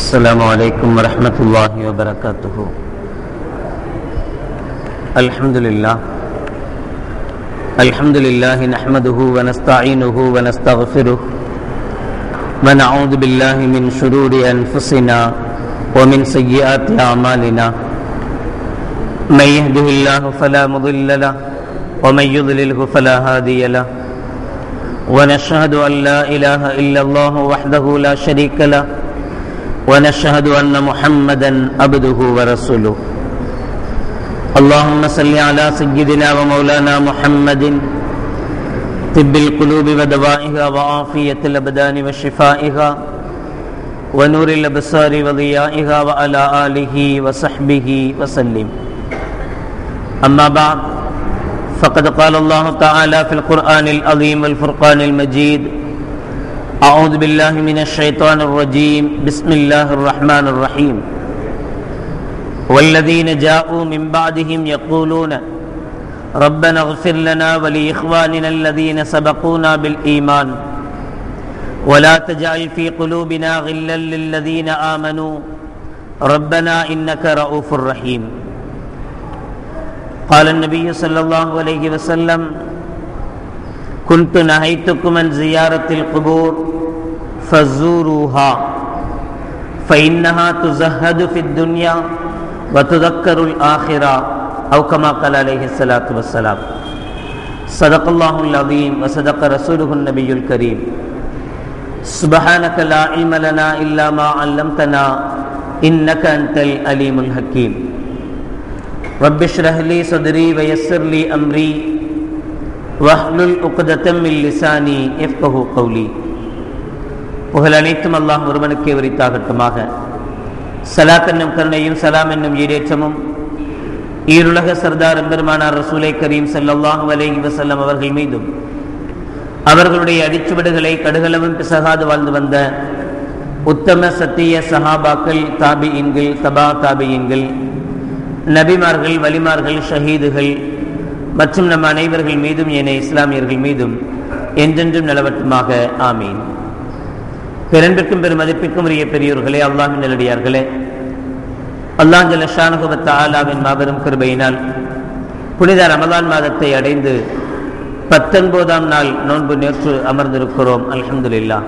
السلام عليكم ورحمة الله وبركاته. الحمد لله نحمده ونستعينه ونستغفره ونعوذ بالله من شرور أنفسنا ومن سيئات أعمالنا. من يهده الله فلا مضل له ومن يضلله فلا هادي له، ونشهد أن لا إله إلا الله وحده لا شريك له، ونشهد أن محمدا عبده ورسوله. اللهم صل على سيدنا ومولانا محمد طب القلوب ودوائها وعافية الأبدان وشفائها ونور الأبصار وضيائها وعلى آله وصحبه وسلم. أما بعد، فقد قال الله تعالى في القرآن العظيم والفرقان المجيد: أعوذ بالله من الشيطان الرجيم، بسم الله الرحمن الرحيم. والذين جاءوا من بعدهم يقولون ربنا اغفر لنا ولإخواننا الذين سبقونا بالإيمان ولا تجعل في قلوبنا غلا للذين آمنوا ربنا إنك رؤوف رحيم. قال النبي صلى الله عليه وسلم: كنت نهيتكم عن زيارة القبور فزوروها فإنها تزهد في الدنيا وتذكر الآخرة، أو كما قال عليه الصلاة والسلام. صدق الله العظيم وصدق رسوله النبي الكريم. سبحانك لا علم لنا إلا ما علمتنا إنك أنت العليم الحكيم. رب اشرح لي صدري ويسر لي أمري வஹ்லுல் உக்தத்தம் மின் லிசானி யஃப்கஹு கௌலி. புகழ் அனைத்தும் அல்லாஹ் ஒருவனுக்கே உரித்தாகட்டுமாக. ஸலாத் என்னும் கருணையும் சலாம் என்னும் ஈடேற்றமும் ஈருலக சர்தார் எம்பெருமானார் ரசூலை கரீம் ஸல்லல்லாஹு அலைஹி வஸல்லம் அவர்கள் மீதும், அவர்களுடைய அடிச்சுவடுகளை கடுகளவும் பிசகாது வாழ்ந்து வந்த உத்தம சத்திய சஹாபாக்கள், தாபிஈன்கள், தபா தாபிஈன்கள், நபிமார்கள், வலிமார்கள், ஷஹீதுகள் மற்றும் நம் அனைவர்கள் மீதும் ஏனைய இஸ்லாமியர்கள் மீதும் என்றென்றும் நிலவட்டுமாக. ஆமீன். பெரும்பிற்கும் பெருமதிப்பிற்கும் உரிய பெரியோர்களே, அல்லாஹ்வின் நல்லடியார்களே, அல்லாஹ் ஜல்ல ஷானஹு வ தஆலாவின் மாபெரும் கிருபையினால் புனித ரமலான் மாதத்தை அடைந்து 19ஆம் நாள் நோன்பு நேற்று அமர்ந்திருக்கிறோம். அல்ஹம்துலில்லாஹ்.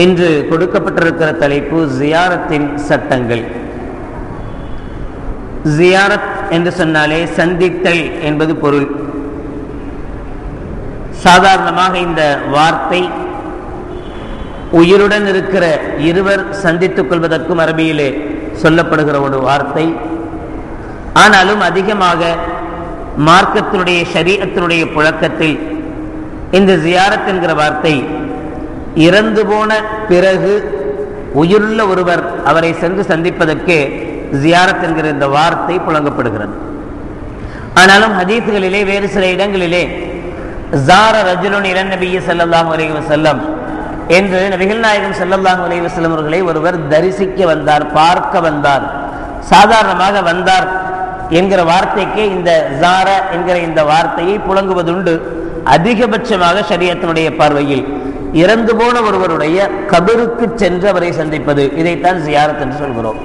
இன்று கொடுக்கப்பட்டிருக்கிற தலைப்பு ஜியாரத்தின் சட்டங்கள். ஜியாரத் என்று சொன்னாலே சந்தித்தல் என்பது பொருள். சாதாரணமாக இந்த வார்த்தை உயிருடன் இருக்கிற இருவர் சந்தித்துக் கொள்வதற்கும் அரபியிலே சொல்லப்படுகிற ஒரு வார்த்தை. ஆனாலும் அதிகமாக மார்க்கத்தினுடைய ஷரீஅத்தினுடைய புழக்கத்தில் இந்த ஜியாரத் என்கிற வார்த்தை இறந்து போன பிறகு உயிருள்ள ஒருவர் அவரை சென்று சந்திப்பதற்கு ஜியாரத் என்கிற இந்த வார்த்தை புழங்கப்படுகிறது. ஆனாலும் ஹதீஸ்களிலே வேறு சில இடங்களிலே ஜார ரஜுலுன் இலன் நபிய ஸல்லல்லாஹு அலைஹி வஸல்லம் என்று நபிகள் நாயகம் ஸல்லல்லாஹு அலைஹி வஸல்லம் அவர்களை ஒருவர் தரிசிக்க வந்தார், பார்க்க வந்தார், சாதாரணமாக வந்தார் என்கிற வார்த்தைக்கு இந்த ஜார என்கிற இந்த வார்த்தையை புழங்குவதுண்டு. அதிகபட்சமாக ஷரியத்தினுடைய பார்வையில் இறந்து போன ஒருவருடைய கபருக்கு சென்று அவரை சந்திப்பது, இதைத்தான் ஜியாரத் என்று சொல்கிறோம்.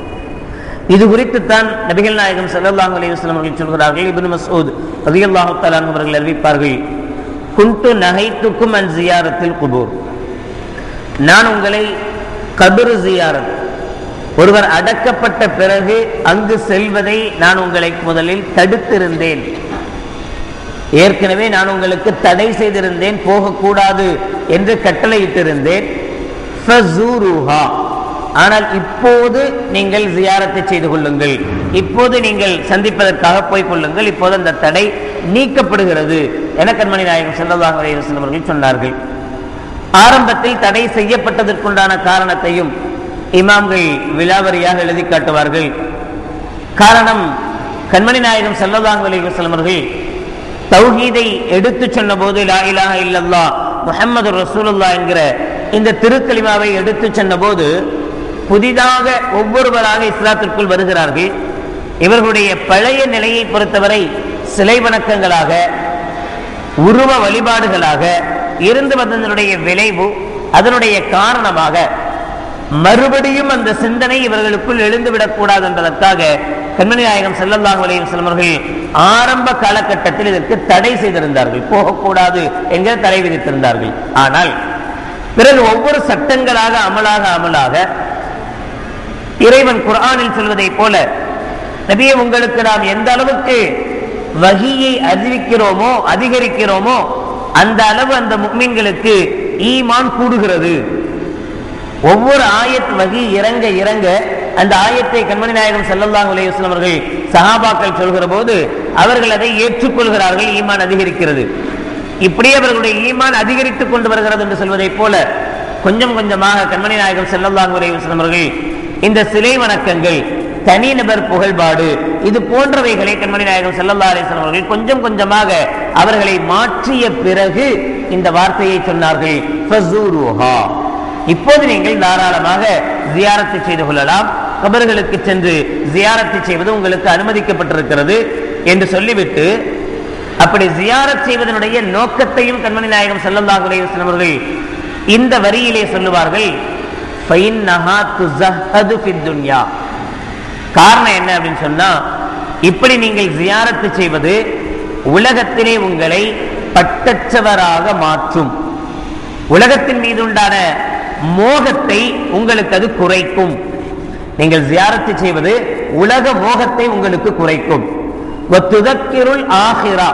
இது குறித்துத்தான் நபிகள் நாயகம் ஸல்லல்லாஹு அலைஹி வஸல்லம் அவர்கள் சொல்கிறார்கள். இப்னு மஸ்ஊத் ரலியல்லாஹு தஆலா அன்ஹு அவர்கள் அறிவிப்பார்கள்: குன்து நஹைத்துக்கும் அன் ஜியாரத்தில் குபூர். நான் உங்களை கபர் ஜியாரத், ஒருவர் அடக்கப்பட்ட பிறகு அங்கு செல்வதை நான் உங்களை முதலில் தடுத்திருந்தேன். ஏற்கனவே நான் உங்களுக்கு தடை செய்திருந்தேன், போகக்கூடாது என்று கட்டளையிட்டிருந்தேன். ஃபஸூருஹா, ஆனால் இப்போது நீங்கள் ஜியாரத்தை செய்து கொள்ளுங்கள், இப்போது நீங்கள் சந்திப்பதற்காக போய் கொள்ளுங்கள், இப்போது அந்த தடை நீக்கப்படுகிறது என கண்மணி நாயகம் ஸல்லல்லாஹு அலைஹி வஸல்லம் அவர்கள் சொன்னார்கள். ஆரம்பத்தில் தடை செய்யப்பட்டதற்குண்டான காரணத்தையும் இமாம்கள் விலாவரியாக எழுதி காட்டுவார்கள். காரணம், கண்மணி நாயகம் ஸல்லல்லாஹு அலைஹி வஸல்லம் அவர்கள் தௌஹீதை எடுத்து சொன்ன போது, லா இலாஹா இல்லல்லாஹ் முஹம்மது ரசூலுல்லாஹ் என்கிற இந்த திருக்கலிமாவை எடுத்து சொன்ன போது, புதிதாக ஒவ்வொருவராக இஸ்லாத்திற்குள் வருகிறார்கள். இவர்களுடைய பழைய நிலையை பொறுத்தவரை சிலை வணக்கங்களாக, உருவ வழிபாடுகளாக இருந்து வந்ததனுடைய விளைவு, அதனுடைய காரணமாக மறுபடியும் அந்த சிந்தனை இவர்களுக்குள் எழுந்துவிடக் கூடாது என்பதற்காக கண்மணி நாயகம் ஸல்லல்லாஹு அலைஹி வஸல்லம் அவர்கள் ஆரம்ப காலகட்டத்தில் இதற்கு தடை செய்திருந்தார்கள், போகக்கூடாது என்கிற தடை விதித்திருந்தார்கள். ஆனால் பிறகு ஒவ்வொரு சட்டங்களாக அமலாக இறைவன் குர்ஆனில் சொல்வதை போல, நபியே உங்களுக்கு நாம் எந்த அளவுக்கு வஹியை அறிவிக்கிறோமோ அதிகரிக்கிறோமோ அந்த அளவு அந்த முஃமின்களுக்கு ஈமான் கூடுகிறது. ஒவ்வொரு ஆயத் வஹி இறங்க இறங்க அந்த ஆயத்தை கண்மணி நாயகம் ஸல்லல்லாஹு அலைஹி வஸல்லம் அவர்கள் சஹாபாக்கள் சொல்கிற போது அவர்கள் அதை ஏற்றுக்கொள்கிறார்கள், ஈமான் அதிகரிக்கிறது. இப்படியே அவர்களுடைய ஈமான் அதிகரித்துக் கொண்டு வருகிறது என்று சொல்வதை போல கொஞ்சம் கொஞ்சமாக கண்மணி நாயகம் ஸல்லல்லாஹு அலைஹி வஸல்லம் அவர்கள் இந்த சிலை வணக்கங்கள், தனிநபர் புகழ்பாடு, இது போன்றவைகளை கண்மணி நாயகம் ஸல்லல்லாஹு அலைஹி வஸல்லம் அவர்கள் கொஞ்சம் கொஞ்சமாக அவர்களை மாற்றிய பிறகு இந்த வார்த்தையை சொன்னார்கள், ஃபஸூருஹா, இப்போது நீங்கள் தாராளமாக ஜியாரத்து செய்து கொள்ளலாம், கபர்களுக்கு சென்று ஜியாரத்து செய்வது உங்களுக்கு அனுமதிக்கப்பட்டிருக்கிறது என்று சொல்லிவிட்டு, அப்படி ஜியாரத் செய்வதனுடைய நோக்கத்தையும் கண்மணி நாயகம் ஸல்லல்லாஹு அலைஹி வஸல்லம் அவர்கள் இந்த வரியிலே சொல்லுவார்கள், ஃபைன்னஹா துஸஹது ஃபித் துன்யா. காரணம் என்ன அப்படின்னு சொன்னா, இப்படி நீங்கள் ஜியாரத்து செய்வது உலகத்திலே உங்களை பட்டற்றவராக மாற்றும், உலகத்தின் மீது உண்டான மோகத்தை உங்களுக்கு அது குறைக்கும். நீங்கள் ஜியாரத்து செய்வது உலக மோகத்தை உங்களுக்கு குறைக்கும். வத்துதக்கிருல் ஆஹிரா,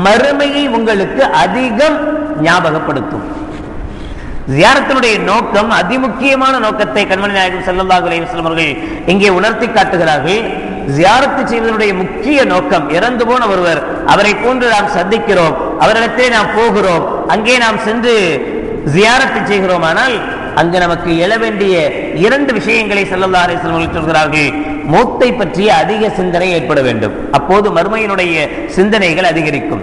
மறுமையை உங்களுக்கு அதிகம் ஞாபகப்படுத்தும். ஜியாரத்தினுடைய நோக்கம், அதிமுக்கியமான நோக்கத்தை கண்மணி நாயகம் ஸல்லல்லாஹு அலைஹி வஸல்லம் அவர்கள் இங்கே உணர்த்தி காட்டுகிறார்கள். ஜியாரத்து செய்வதனுடைய முக்கிய நோக்கம், இறந்து போன ஒருவர், அவரை போன்று நாம் சந்திக்கிறோம், அவரிடத்தே நாம் போகிறோம், அங்கே நாம் சென்று ஜியாரத்து செய்கிறோம். ஆனால் அங்கு நமக்கு எழ வேண்டிய இரண்டு விஷயங்களை ஸல்லல்லாஹு அலைஹி வஸல்லம் அவர்கள் சொல்கிறார்கள். மௌத்தை பற்றிய அதிக சிந்தனை ஏற்பட வேண்டும், அப்போது மறுமையினுடைய சிந்தனைகள் அதிகரிக்கும்.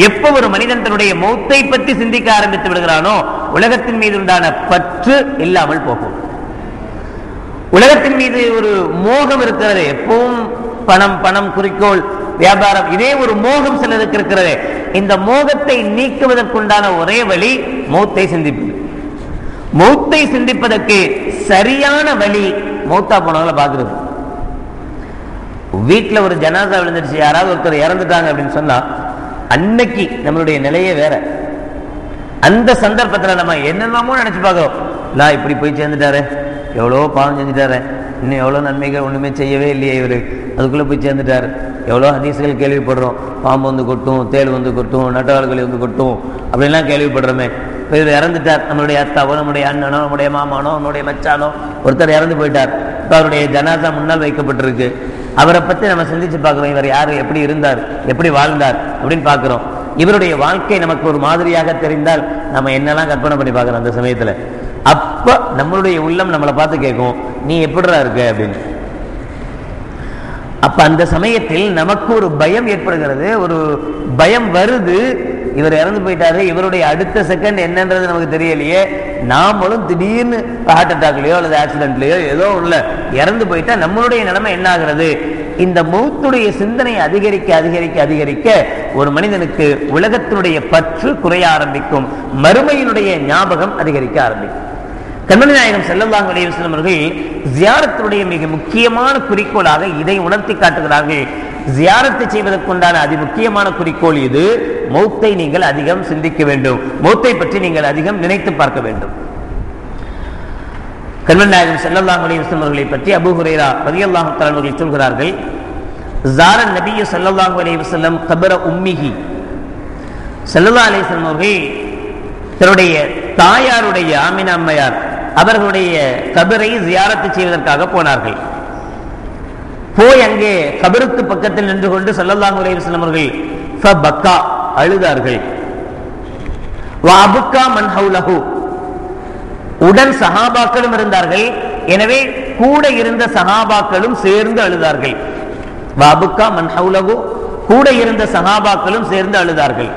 எப்ப ஒரு மனிதன் தன்னுடைய மௌத்தை பற்றி சிந்திக்க ஆரம்பித்து விடுகிறானோ உலகத்தின் மீது உண்டான பற்று இல்லாமல் போகும். உலகத்தின் மீது ஒரு மோகம் இருக்கிறது, எப்பவும் பணம் பணம் குறிக்கோள் வியாபாரம், இதே ஒரு மோகம் சிலருக்கு இருக்கிறது. இந்த மோகத்தை நீக்குவதற்குண்டான ஒரே வழி மௌத்தை சிந்திப்பது. மௌத்தை சிந்திப்பதற்கு சரியான வழி மௌத்தா போனவங்களை பார்க்கிறது. வீட்டில் ஒரு ஜனாசா விழுந்துருச்சு, யாராவது ஒருத்தர் இறந்துட்டாங்க அப்படின்னு சொன்னா அன்னைக்கு நம்மளுடைய நிலையே வேற. அந்த சந்தர்ப்பத்தில் நம்ம என்னென்னமோ நினைச்சு பார்க்கிறோம், நான் இப்படி போய் சேர்ந்துட்டாரு, எவ்வளோ பாவம் செஞ்சுட்டாரு, இன்னும் எவ்வளோ நன்மைகள் ஒன்றுமே செய்யவே இல்லையே இவர், அதுக்குள்ளே போய் சேர்ந்துட்டார். எவ்வளோ ஹதீஸ்கள் கேள்விப்படுறோம், பாம்பு வந்து கொட்டும், தேள் வந்து கொட்டும், நட்டவாள்களை வந்து கொட்டும் அப்படின்லாம் கேள்விப்படுறோமே. இப்போ இவர் இறந்துட்டார், நம்மளுடைய அத்தாவோ நம்முடைய அண்ணனோ நம்முடைய மாமானோ நம்முடைய மச்சானோ ஒருத்தர் இறந்து போயிட்டார். இப்போ அவருடைய ஜனாசா முன்னால் வைக்கப்பட்டிருக்கு. அவரை பற்றி நம்ம சிந்திச்சு பார்க்குறோம், இவர் யார், எப்படி இருந்தார், எப்படி வாழ்ந்தார் அப்படின்னு பார்க்குறோம். இவருடைய வாழ்க்கை நமக்கு ஒரு மாதிரியாக தெரிந்தால் நம்ம என்னெல்லாம் கற்பனை பண்ணி பார்க்குறோம் அந்த சமயத்தில். அப்போ நம்மளுடைய உள்ளம் நம்மளை பார்த்து கேட்கும், நீ எப்படிடா இருக்க அப்படின்னு. அப்ப அந்த சமயத்தில் நமக்கு ஒரு பயம் ஏற்படுகிறது, ஒரு பயம் வருது. இவர் இறந்து போயிட்டாரு, இவருடைய அடுத்த செகண்ட் என்னன்றது நமக்கு தெரியலையே, நாமளும் திடீர்னு ஹார்ட் அட்டாக்லயோ அல்லது ஆக்சிடென்ட்லயோ ஏதோ உள்ள இறந்து போயிட்டா நம்மளுடைய நிலைமை என்ன ஆகிறது? இந்த மௌத்துடைய சிந்தனை அதிகரிக்க அதிகரிக்க அதிகரிக்க ஒரு மனிதனுக்கு உலகத்தினுடைய பற்று குறைய ஆரம்பிக்கும், மறுமையினுடைய ஞாபகம் அதிகரிக்க ஆரம்பிக்கும். கண்மணி நாயகம் ஸல்லல்லாஹு அலைஹி வஸல்லம் அவர்கள் ஜியாரத்துடைய மிக முக்கியமான குறிக்கோளாக இதை உணர்த்தி காட்டுகிறார்கள். ஜியாரத்து செய்வதற்குண்டான அதி முக்கியமான குறிக்கோள் இது. மௌத்தை நீங்கள் அதிகம் சிந்திக்க வேண்டும், மௌத்தை பற்றி நீங்கள் அதிகம் நினைத்து பார்க்க வேண்டும். கண்மணி நாயகம் ஸல்லல்லாஹு அலைஹி வஸல்லம் அவர்களை பற்றி அபூ ஹுரைரா ரலியல்லாஹு தஆலா அவர்கள் சொல்கிறார்கள், ஸார நபியு ஸல்லல்லாஹு அலைஹி வஸல்லம் கபர உம்மிஹி. ஸல்லல்லாஹு அலைஹி வஸல்லம் அவர்கள் தன்னுடைய தாயாருடைய ஆமினா அம்மையார் அவர்களுடைய கபரை ஜியாரத்து செய்வதற்காக போனார்கள். போய் அங்கே கபருக்கு பக்கத்தில் நின்று கொண்டு ஸல்லல்லாஹு அலைஹி வஸல்லம் அவர்கள் ஃபபக்கா அழுதார்கள். வஅபுக்கா மன் ஹவுலஹு, உடன் சஹாபாக்களும் இருந்தார்கள், எனவே கூட இருந்த சஹாபாக்களும் சேர்ந்து அழுதார்கள். வஅபுக்கா மன் ஹவுலஹு, கூட இருந்த சஹாபாக்களும் சேர்ந்து அழுதார்கள்.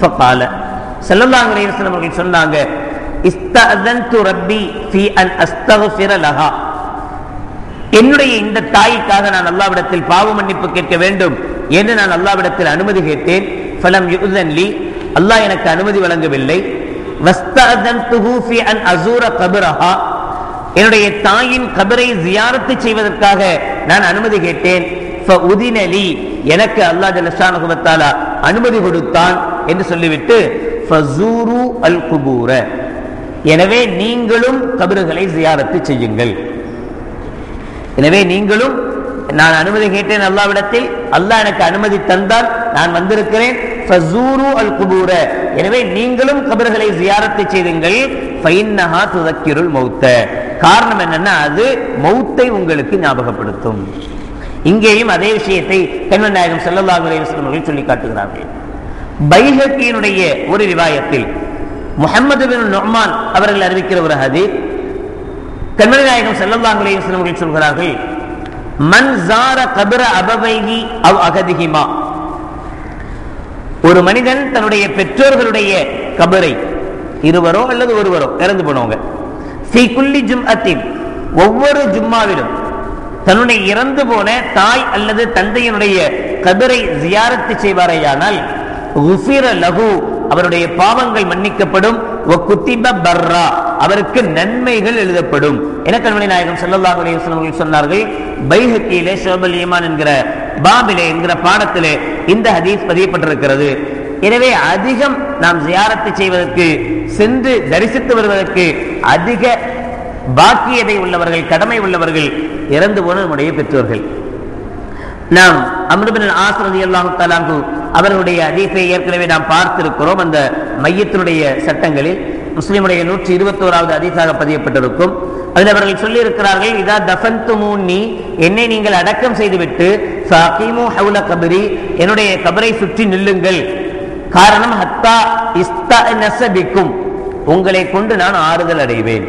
ஃபகால, ஸல்லல்லாஹு அலைஹி வஸல்லம் அவர்கள் சொன்னாங்க, இஸ்தஅஸன்து ரப்பி ஃபீ அன் அஸ்தக்ஃபிர லஹா, என்னுடைய இந்த தாய்க்காக நான் அல்லாஹ்விடத்தில் பாவ மன்னிப்பு கேட்க வேண்டும் என்று நான் அல்லாஹ்விடத்தில் அனுமதி கேட்டேன். ஃபலம் யுஸன் லி, அல்லாஹ் எனக்கு அனுமதி வழங்கவில்லை. வஸ்தஅஸன்துஹு ஃபீ அன் அஸூர கப்ரஹா, என்னுடைய தாயின் கபரை ஜியாரத்து செய்வதற்காக நான் அனுமதி கேட்டேன். ஃபஉதினலி, எனக்கு அல்லாஹ் ஜல்ல ஷானஹு வ தஆலா அனுமதி கொடுத்தான் என்று சொல்லிவிட்டு ஃபஸூரு அல் குபூர, எனவே நீங்களும் கபறுகளை ஜியாரத்து செய்யுங்கள். எனவே நீங்களும், நான் அனுமதி கேட்டேன் அல்லாஹ்விடத்தில், அல்லாஹ் எனக்கு அனுமதி தந்தால் நான் வந்திருக்கிறேன். ஃபஸூரு அல் குபூர, எனவே நீங்களும் கபறுகளை ஜியாரத்து செய்யுங்கள். ஃபைன்னஹா துதக்கிருல் மௌத்த, காரணம் என்னன்னா அது மௌத்தை உங்களுக்கு ஞாபகப்படுத்தும். இங்கேயும் அதே விஷயத்தை கண்மணி நாயகம் ஸல்லல்லாஹு அலைஹி வஸல்லம் அவர்கள் சொல்லி காட்டுகிறார்கள். பைஹக்கியினுடைய ஒரு ரிவாயத்தில் முஹம்மது பின் நுஅமான் அவர்கள் அறிவிக்கிற ஒரு ஹதீஸ், கண்மணி நாயகம் ஸல்லல்லாஹு அலைஹி வஸல்லம் அவர்கள் சொல்கிறார்கள், மன் ஸார கப்ர அபவைஹி அவ் அகதிஹிமா, ஒரு மனிதன் தன்னுடைய பெற்றோர்களுடைய கபரை, இருவரோ அல்லது ஒருவரோ இறந்து போனவங்க, ஃபீ குல்லி ஜும்அத்தின், ஒவ்வொரு ஜும்மாவிலும் தன்னுடைய இறந்து போன தாய் அல்லது தந்தையினுடைய கபரை ஜியாரத்து செய்வாரேயானால் குஃபிர லஹு, அவருடைய பாவங்கள் மன்னிக்கப்படும். வகுதிப பர்ரா, அவருக்கு நன்மைகள் எழுதப்படும் என கண்மணி நாயகம் ஸல்லல்லாஹு அலைஹி வஸல்லம் சொன்னார்கள். பைஹக்கியிலே ஷுஅபுல் ஈமான் என்கிற பாபிலே என்கிற பாடத்திலே இந்த ஹதீஸ் பதியப்பட்டிருக்கிறது. எனவே அதிகம் நாம் ஜியாரத்து செய்வதற்கு, சென்று தரிசித்து வருவதற்கு அதிக பாக்கியதை உள்ளவர்கள், கடமை உள்ளவர்கள் இறந்து போன நம்முடைய பெற்றோர்கள். நாம் அம்ர் பின் ஆஸ் ரலியல்லாஹு தஆலா அன்ஹு அவர்களுடைய ஹதீஸை ஏற்கனவே நாம் பார்த்திருக்கிறோம். அந்த மையத்தினுடைய சட்டங்களில் முஸ்லிமுடைய 121வது ஹதீஸாக பதியப்பட்டிருக்கும். அதில் அவர்கள் சொல்லி இருக்கிறார்கள், இதா தஃபன்துமூனி, என்னை நீங்கள் அடக்கம் செய்துவிட்டு ஃபகீமு ஹவுல கபரி, என்னுடைய கபரை சுற்றி நில்லுங்கள். காரணம் ஹத்தா இஸ்தஅனஸ பிக்கும், உங்களை கொண்டு நான் ஆறுதல் அடைவேன்.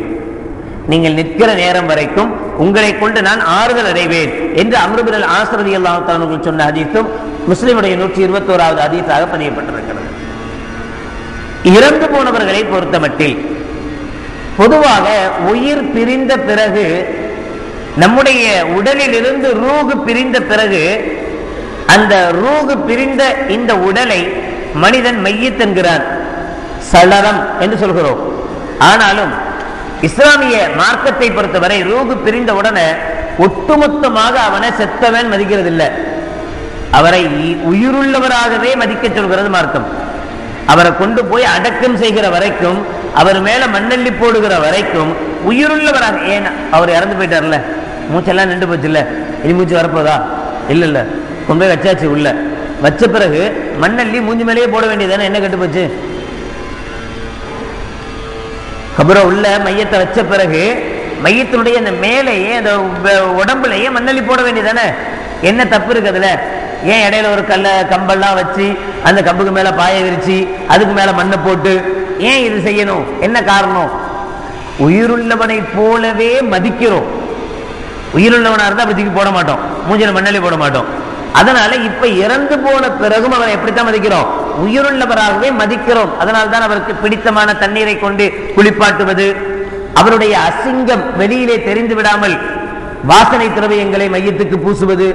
நீங்கள் நிற்கிற நேரம் வரைக்கும் உங்களை கொண்டு நான் ஆறுதல் அடைவேன் என்று அம்ர் பின் ஆஸ் ரலியல்லாஹு தஆலா அவர்கள் சொன்ன ஹதீஸும் முஸ்லிமுடைய 121வது ஹதீஸாக பதியப்பட்டிருக்கிறது. இறந்து போனவர்களை பொறுத்தமட்டில் பொதுவாக உயிர் பிரிந்த பிறகு, நம்முடைய உடலில் இருந்து ரூஹ் பிரிந்த பிறகு, அந்த ரூஹ் பிரிந்த இந்த உடலை மனிதன் மையத் என்கிறான், சலரம் என்று சொல்கிறோம். ஆனாலும் இஸ்லாமிய மார்க்கத்தை பொறுத்தவரை ரூஹ் பிரிந்த உடனே ஒட்டுமொத்தமாக அவனை செத்தவன் மதிக்கிறது இல்லை, அவரை உயிருள்ளவராகவே மதிக்க சொல்கிறது மார்க்கம். அவரை கொண்டு போய் அடக்கம் செய்கிற வரைக்கும், அவர் மேல மண்ணள்ளி போடுகிற வரைக்கும் உயிருள்ளவராக. ஏன் அவர் இறந்து போயிட்டார்ல, மூச்செல்லாம் நின்று போச்சு இல்ல, இனி மூச்சு வரப்போதா, இல்ல இல்ல கொண்டு போய் வச்சாச்சு, உள்ள வச்ச பிறகு மண்ணள்ளி மூஞ்சி மேலேயே போட வேண்டியதானே, என்ன கெட்டு போச்சு? கபர உள்ள மையத்தை வச்ச பிறகு மையத்தினுடைய அந்த மேலேயே அந்த உடம்புலையே மண்ணள்ளி போட வேண்டியதானே, என்ன தப்பு இருக்கு அதுல? ஏன் இடையில ஒரு கம்பெல்லாம் வச்சு அந்த கம்புக்கு மேல பாய விரிச்சு அதுக்கு மேல மண்ணை போட்டு ஏன் இது செய்யணும்? என்ன காரணம்? உயிருள்ளவனை போலவே மதிக்கிறோம். உயிருள்ளவனா இருந்தா அப்படி தூக்கி போட மாட்டோம், மூஞ்சில மண்ணள்ளி போட மாட்டோம். அதனால இப்ப இறந்து போன பிறகும் அவரை எப்படித்தான் மதிக்கிறோம்? உயிருள்ளவராகவே மதிக்கிறோம். அதனால்தான் அவருக்கு பிடித்தமான தண்ணீரை கொண்டு குளிப்பாட்டுவது, அவருடைய அசிங்கம் வெளியிலே தெரிந்து விடாமல் வாசனை திரவியங்களை மையத்துக்கு பூசுவது.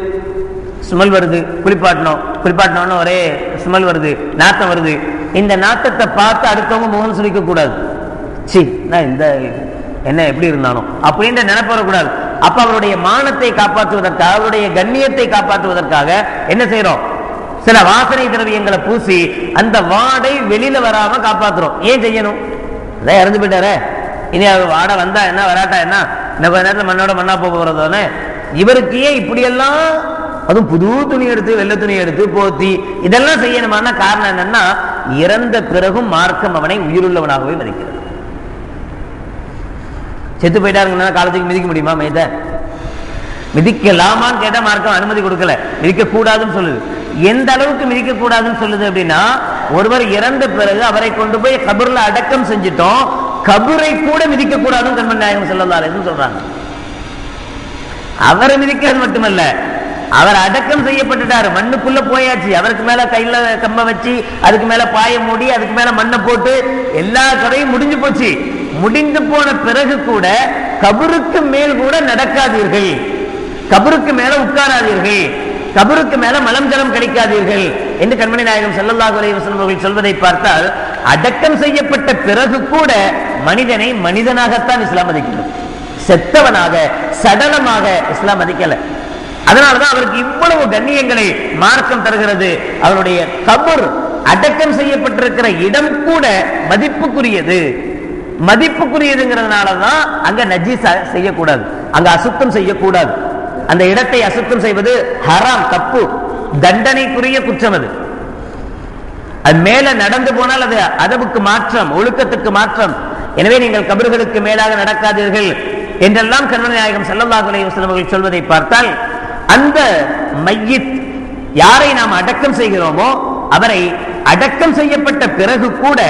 ஸ்மெல் வருது, குளிப்பாட்டினோன்னு ஒரே ஸ்மெல் வருது, நாத்தம் வருது. இந்த நாத்தத்தை பார்த்து அடுத்தவங்க முகம் சுளிக்க கூடாது. சி, நான் இந்த என்ன எப்படி இருந்தானோ அப்படின்ற நினைப்பு வரக்கூடாது. அப்ப அவருடைய மானத்தை காப்பாற்றுவதற்காக, அவருடைய கண்ணியத்தை காப்பாற்றுவதற்காக என்ன செய்யறோம்? சில வாசனை திரவியங்களை பூசி அந்த வாடை வெளியில வராம காப்பாற்றுறோம். ஏன் செய்யணும்? அதான் இறந்து போயிட்டாரே, இனி அவர் வாடை வந்தா என்ன வராட்டா என்ன, இந்த நேரத்தில் மண்ணோட மண்ணா போகிறதானே. இவருக்கு ஏன் இப்படியெல்லாம், அதுவும் புது துணி எடுத்து வெள்ளை துணி எடுத்து போத்தி இதெல்லாம் செய்யணுமான காரணம் என்னன்னா, இறந்த பிறகும் மார்க்கம் அவனை உயிருள்ளவனாகவே மதிக்கிறது. செத்து போயிட்டாருங்கன்னா காலத்துக்கு மிதிக்க முடியுமா? மையத்தை மிதிக்கலாமான்னு கேட்டா மார்க்கம் அனுமதி கொடுக்கல, மிதிக்க கூடாதுன்னு சொல்லுது. எந்த அளவுக்கு மிதிக்க கூடாதுன்னு சொல்லுது அப்படின்னா, ஒருவர் இறந்த பிறகு அவரை கொண்டு போய் கபர்ல அடக்கம் செஞ்சிட்டோம், கபரை கூட மிதிக்க கூடாதுன்னு கண்மணி நாயகம் ஸல்லல்லாஹு அலைஹி வஸல்லம் சொல்றாங்க. அவரை மிதிக்கிறது மட்டுமல்ல, அவர் அடக்கம் செய்யப்பட்டுட்டாரு, மண்ணுக்குள்ள போயாச்சு, அவருக்கு மேல கையில கம்ப வச்சு அதுக்கு மேல பாய மூடி அதுக்கு மேல மண்ணை போட்டு எல்லா கதையும் முடிஞ்சு போச்சு. முடிந்து போன பிறகு கூட கபருக்கு மேல் கூட நடக்காதீர்கள், கபருக்கு மேல உட்காராதீர்கள், கபருக்கு மேல மலம் ஜலம் கிடைக்காதீர்கள் என்று கண்மணி நாயகம் ஸல்லல்லாஹு அலைஹி வஸல்லம் அவர்கள் சொல்வதை பார்த்தால், அடக்கம் செய்யப்பட்ட பிறகு கூட மனிதனை மனிதனாகத்தான் இஸ்லாம் மதிக்கிறது. செத்தவனாக சடலமாக இஸ்லாம் மதிக்கல. அதனாலதான் அவருக்கு இவ்வளவு கண்ணியங்களை மார்க்கம் தருகிறது. அவருடைய கபர் அடக்கம் செய்யப்பட்டிருக்கிற இடம் கூட மதிப்புக்குரியது. மதிப்புக்குரியதுங்கிறதுனாலதான் அங்க நஜீஸ் செய்யக்கூடாது, அங்க அசுத்தம் செய்யக்கூடாது. அந்த இடத்தை அசுத்தம் செய்வது ஹராம், தப்பு, தண்டனைக்குரிய குற்றம். அது மேல நடந்து போனால் அது அதவுக்கு மாற்றம், ஒழுக்கத்துக்கு மாற்றம். எனவே நீங்கள் கபர்களுக்கு மேலாக நடக்காதீர்கள் என்றெல்லாம் கண்மணி நாயகம் ஸல்லல்லாஹு அலைஹி வஸல்லம் அவர்கள் சொல்வதை பார்த்தால், அந்த மையித் யாரை நாம் அடக்கம் செய்கிறோமோ அவரை அடக்கம் செய்யப்பட்ட பிறகு கூட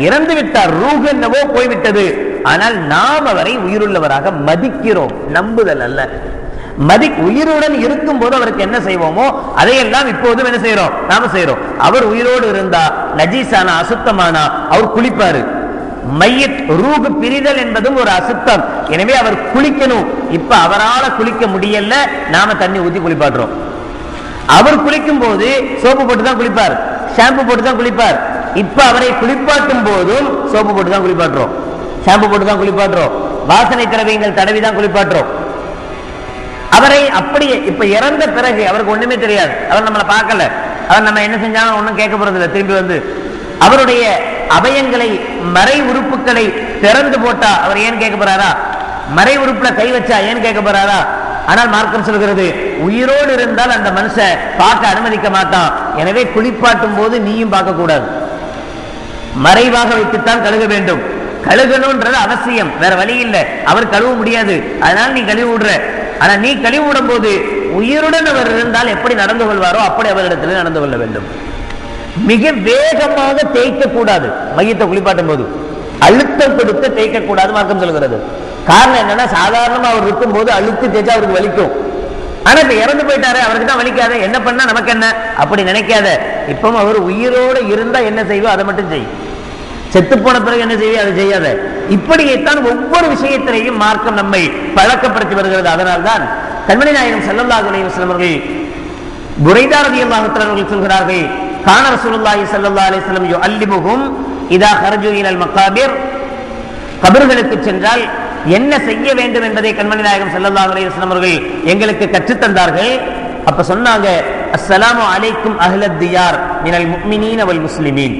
இறந்து விட்டார், ரூஹ் என்னவோ போய்விட்டது, ஆனால் நாம் அவரை உயிருள்ளவராக மதிக்கிறோம். நம்புதல் அல்ல, உயிருடன் இருக்கும் போது அவருக்கு என்ன செய்வோமோ அதையெல்லாம் இப்போதும் என்ன செய்யறோம், நாம செய்யறோம். அவர் உயிரோடு இருந்தா நஜீஸானா அசுத்தமானா அவர் குளிப்பாரு. மையத் ரூஹ் பிரிதல் என்பதும் ஒரு அசுத்தம். எனவே அவர் குளிக்கணும். இப்ப அவரால் குளிக்க முடியல, நாம தண்ணி ஊத்தி குளிப்பாட்டுறோம். அவர் குளிக்கும் போது சோப்பு போட்டு தான் குளிப்பார், ஷாம்பு போட்டு தான் குளிப்பார். இப்ப அவரை குளிப்பாட்டும் போதும் சோப்பு போட்டு தான் குளிப்பாட்டுறோம், ஷாம்பு போட்டு தான் குளிப்பாட்டுறோம், வாசனை திரவியங்கள் தடவி தான் குளிப்பாட்டுறோம். அவரை அப்படியே இப்ப இறந்த பிறகு அவருக்கு ஒண்ணுமே தெரியாது, அவர் நம்மளை பார்க்கல, அவர் நம்ம என்ன செஞ்சாலும் ஒண்ணும் கேட்க போறது இல்லை. திரும்பி வந்து அவருடைய அபயங்களை மறை உறுப்புகளை திறந்து போட்டா அவர் ஏன் கேட்க போறாரா? மறை உறுப்புல கை வச்சா ஏன் கேட்க போறாரா? ஆனால் மார்க்கம் சொல்கிறது உயிரோடு இருந்தால் அந்த மனுஷன் பார்க்க அனுமதிக்க மாட்டான். எனவே குளிப்பாட்டும் போது நீயும் பார்க்க கூடாது, மறைவாக வைத்துத்தான் கழுக வேண்டும். கழுகணும்ன்றது அவசியம், வேற வழி இல்லை. அவர் கழுவ முடியாது, அதனால நீ கழுவி விடுற. ஆனா நீ கழுவி விடும் போது உயிருடன் அவர் இருந்தால் எப்படி நடந்து கொள்வாரோ அப்படி அவரிடத்தில் நடந்து கொள்ள வேண்டும். மிக வேகமாக தேய்க்க கூடாது, மையத்தை குளிப்பாட்டும் போது அழுத்தம் கொடுத்து தேய்க்க கூடாது மார்க்கம் சொல்கிறது. காரணம் என்னன்னா, சாதாரணமா அவர் இருக்கும் போது அழுத்தி தேய்ச்சா அவருக்கு வலிக்கும். ஆனா இப்ப இறந்து போயிட்டாரு, அவருக்கு தான் வலிக்காத, என்ன பண்ணா நமக்கு என்ன அப்படி நினைக்காத. இப்பவும் அவர் உயிரோடு இருந்தா என்ன செய்வோ அதை மட்டும் செய், செத்து போன பிறகு என்ன செய்ய அதை செய்யாத. இப்படியேத்தான் ஒவ்வொரு விஷயத்திலையும் மார்க்கம் நம்மை பழக்கப்படுத்தி வருகிறது. அதனால்தான் கண்மணி நாயகம் ஸல்லல்லாஹு அலைஹி வஸல்லம் அவர்கள் புரைதா ரலியல்லாஹு தஆலா அவர்கள் சொல்கிறார்கள், கான ரசூலுல்லாஹி ஸல்லல்லாஹு அலைஹி வஸல்லம் யுஅல்லிமுஹும் இதா கரஜு இலல் மகாபிர், கபர்களுக்கு சென்றால் என்ன செய்ய வேண்டும் என்பதை கண்மணி நாயகம் ஸல்லல்லாஹு அலைஹி வஸல்லம் அவர்கள் எங்களுக்கு கற்றுத் தந்தார்கள். அப்ப சொன்னாங்க, அஸ்ஸலாமு அலைக்கும் அஹ்லத் தியார் மினல் முஃமினீன வல் முஸ்லிமீன்,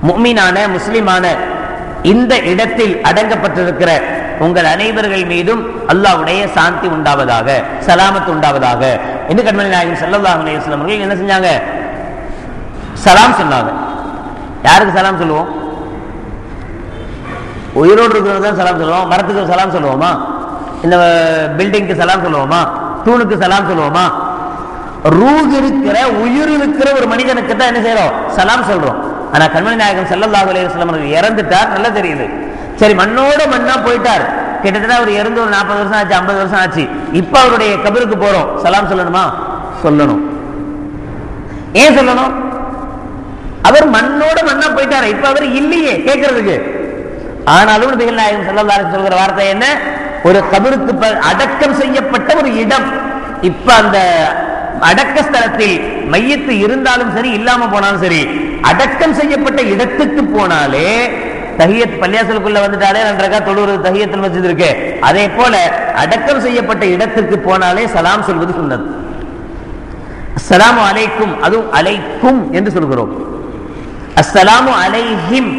முஃமினான முஸ்லிமான இந்த இடத்தில் அடங்கப்பட்டிருக்கிற உங்கள் அனைவர்கள் மீதும் அல்லாஹ்வுடைய சாந்தி உண்டாவதாக, சலாமத் உண்டாவதாக என்று கண்மணி நாயகம் ஸல்லல்லாஹு அலைஹி வஸல்லம் அவர்கள் என்ன செஞ்சாங்க? சலாம் சொன்னாங்க. யாருக்கு சலாம் சொல்லுவோம்? உயிரோடு இருக்கிறது தான் சலாம் சொல்லுவோம். மரத்துக்கு சலாம் சொல்லுவோமா? இந்த பில்டிங்க்கு சலாம் சொல்லுவோமா? தூணுக்கு சலாம் சொல்லுவோமா? ரூஹ் இருக்கிற உயிர் இருக்கிற ஒரு மனிதனுக்கு தான் என்ன செய்யறோம்? சலாம் சொல்றோம். ஆனா கண்மணி நாயகம் ஸல்லல்லாஹு அலைஹி வஸல்லம் அவர்கள் இறந்துட்டார், நல்லா தெரியுது. சரி, மண்ணோட மண்ணா போயிட்டார், கிட்டத்தட்ட அவர் இறந்து ஒரு 40 வருஷம் ஆச்சு, 50 வருஷம் ஆச்சு. இப்ப அவருடைய கபருக்கு போறோம், சலாம் சொல்லணுமா? சொல்லணும். ஏன் சொல்லணும்? அவர் மண்ணோட மண்ணா போயிட்டாரு, இப்ப அவர் இல்லையே கேட்கறதுக்கு. ஆனாலும் நபிகள் நாயகம் ஸல்லல்லாஹு அலைஹி சொல்கிற வார்த்தை என்ன? ஒரு கபருக்கு அடக்கம் செய்யப்பட்ட ஒரு இடம். இப்ப அந்த அடக்க ஸ்தலத்தில் மையத்து இருந்தாலும் சரி, இல்லாம போனாலும் சரி, அடக்கம் செய்யப்பட்ட இடத்துக்கு போனாலே, தஹியத் பள்ளியாசலுக்குள்ள வந்துட்டாலே 2 ரக்காத் தொழுவது தஹியத்துல் மஸ்ஜித் இருக்கு, அதே போல அடக்கம் செய்யப்பட்ட இடத்துக்கு போனாலே சலாம் சொல்வது சுன்னத். அஸ்ஸலாமு அலைக்கும், அதுவும் அலைக்கும் என்று சொல்கிறோம். அஸ்ஸலாமு அலைஹிம்,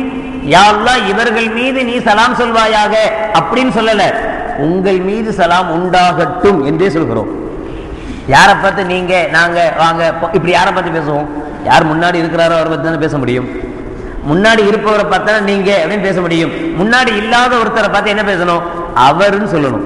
யா அல்லாஹ் இவர்கள் மீது நீ சலாம் சொல்வாயாக அப்படின்னு சொல்லல, உங்கள் மீது சலாம் உண்டாகட்டும் என்றே சொல்கிறோம். யாரை பார்த்து நீங்க நாங்க வாங்க இப்படி யாரை பார்த்து பேசுவோம்? யார் முன்னாடி இருக்கிறாரோ அவரை பத்தி தானே பேச முடியும். முன்னாடி இருப்பவரை பார்த்தா நீங்க அப்படின்னு பேச முடியும். முன்னாடி இல்லாத ஒருத்தரை பார்த்து என்ன பேசணும்? அவருன்னு சொல்லணும்.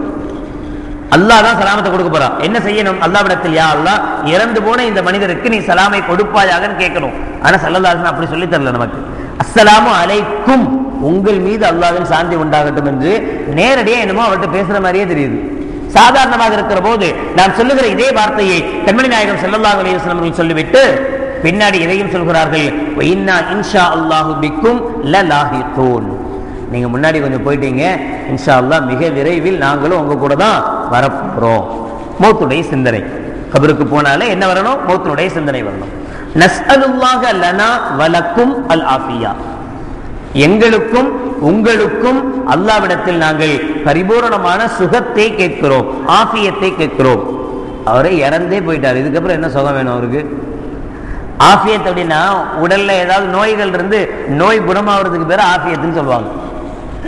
அல்லாஹ் தான் சலாமத்தை கொடுக்க போறான். என்ன செய்யணும்? அல்லாஹ்விடத்தில் யா அல்லாஹ் இறந்து போன இந்த மனிதருக்கு நீ சலாமை கொடுப்பாயாகன்னு கேட்கணும். ஆனா ஸல்லல்லாஹு அலைஹி வஸல்லம் அப்படி சொல்லி தரல நமக்கு. அஸ்ஸலாமு அலைக்கும், உங்கள் மீது அல்லாஹ்வின் சாந்தி உண்டாகட்டும் என்று நேரடியா என்னமோ அவர்கிட்ட பேசுற மாதிரியே தெரியுது. சாதாரணமாக இருக்கிற போது நாம் சொல்லுகிற இதே வார்த்தையை கண்மணி நாயகம் ஸல்லல்லாஹு அலைஹி வஸல்லம் அவர்கள் சொல்லிவிட்டு பின்னாடி இதையும் சொல்கிறார்கள், இன்னா இன்ஷா அல்லாஹு பிக்கும் லலாஹிகூன், நீங்க முன்னாடி கொஞ்சம் போயிட்டீங்க, இன்ஷா அல்லாஹ் மிக விரைவில் நாங்களும் உங்க கூட தான் வரப்போறோம். மௌத்துடைய சிந்தனை, கபருக்கு போனாலே என்ன வரணும்? மௌத்துடைய சிந்தனை வரணும். நஸ்அலுல்லாஹ லனா வலக்கும் அல் ஆஃபியா, எங்களுக்கும் உங்களுக்கும் அல்லாஹ்விடத்தில் நாங்கள் பரிபூரணமான சுகத்தை கேட்கிறோம், ஆஃபியத்தை கேட்கிறோம். அவரே இறந்தே போயிட்டார், இதுக்கப்புறம் என்ன சுகம் வேணும் அவருக்கு? ஆஃபியத் அப்படின்னா உடல்ல ஏதாவது நோய்கள் இருந்து நோய் குணமாகிறதுக்கு பேர் ஆஃபியத்துன்னு சொல்லுவாங்க.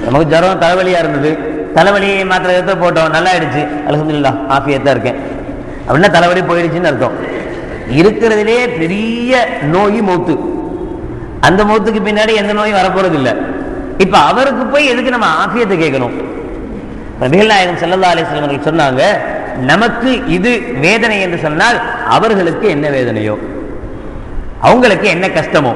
நமக்கு ஜுரம் தலைவலியா இருந்தது, தலைவலியை மாத்திரை எடுத்து போட்டோம், நல்லா ஆயிடுச்சு, அல்ஹம்துலில்லாஹ் ஆஃபியத்தா இருக்கேன் அப்படின்னா தலைவலி போயிடுச்சுன்னு அர்த்தம். இருக்கிறதுலே பெரிய நோய் மௌத்து. அந்த மௌத்துக்கு பின்னாடி எந்த நோயும் வரப்போறது இல்லை. இப்ப அவருக்கு போய் எதுக்கு நம்ம ஆஃபியத்தை கேட்கணும்? நபிகள் நாயகம் ஸல்லல்லாஹு அலைஹி வஸல்லம் அவர்கள் சொன்னாங்க, நமக்கு இது வேதனை என்று சொன்னால் அவர்களுக்கு என்ன வேதனையோ, அவங்களுக்கு என்ன கஷ்டமோ.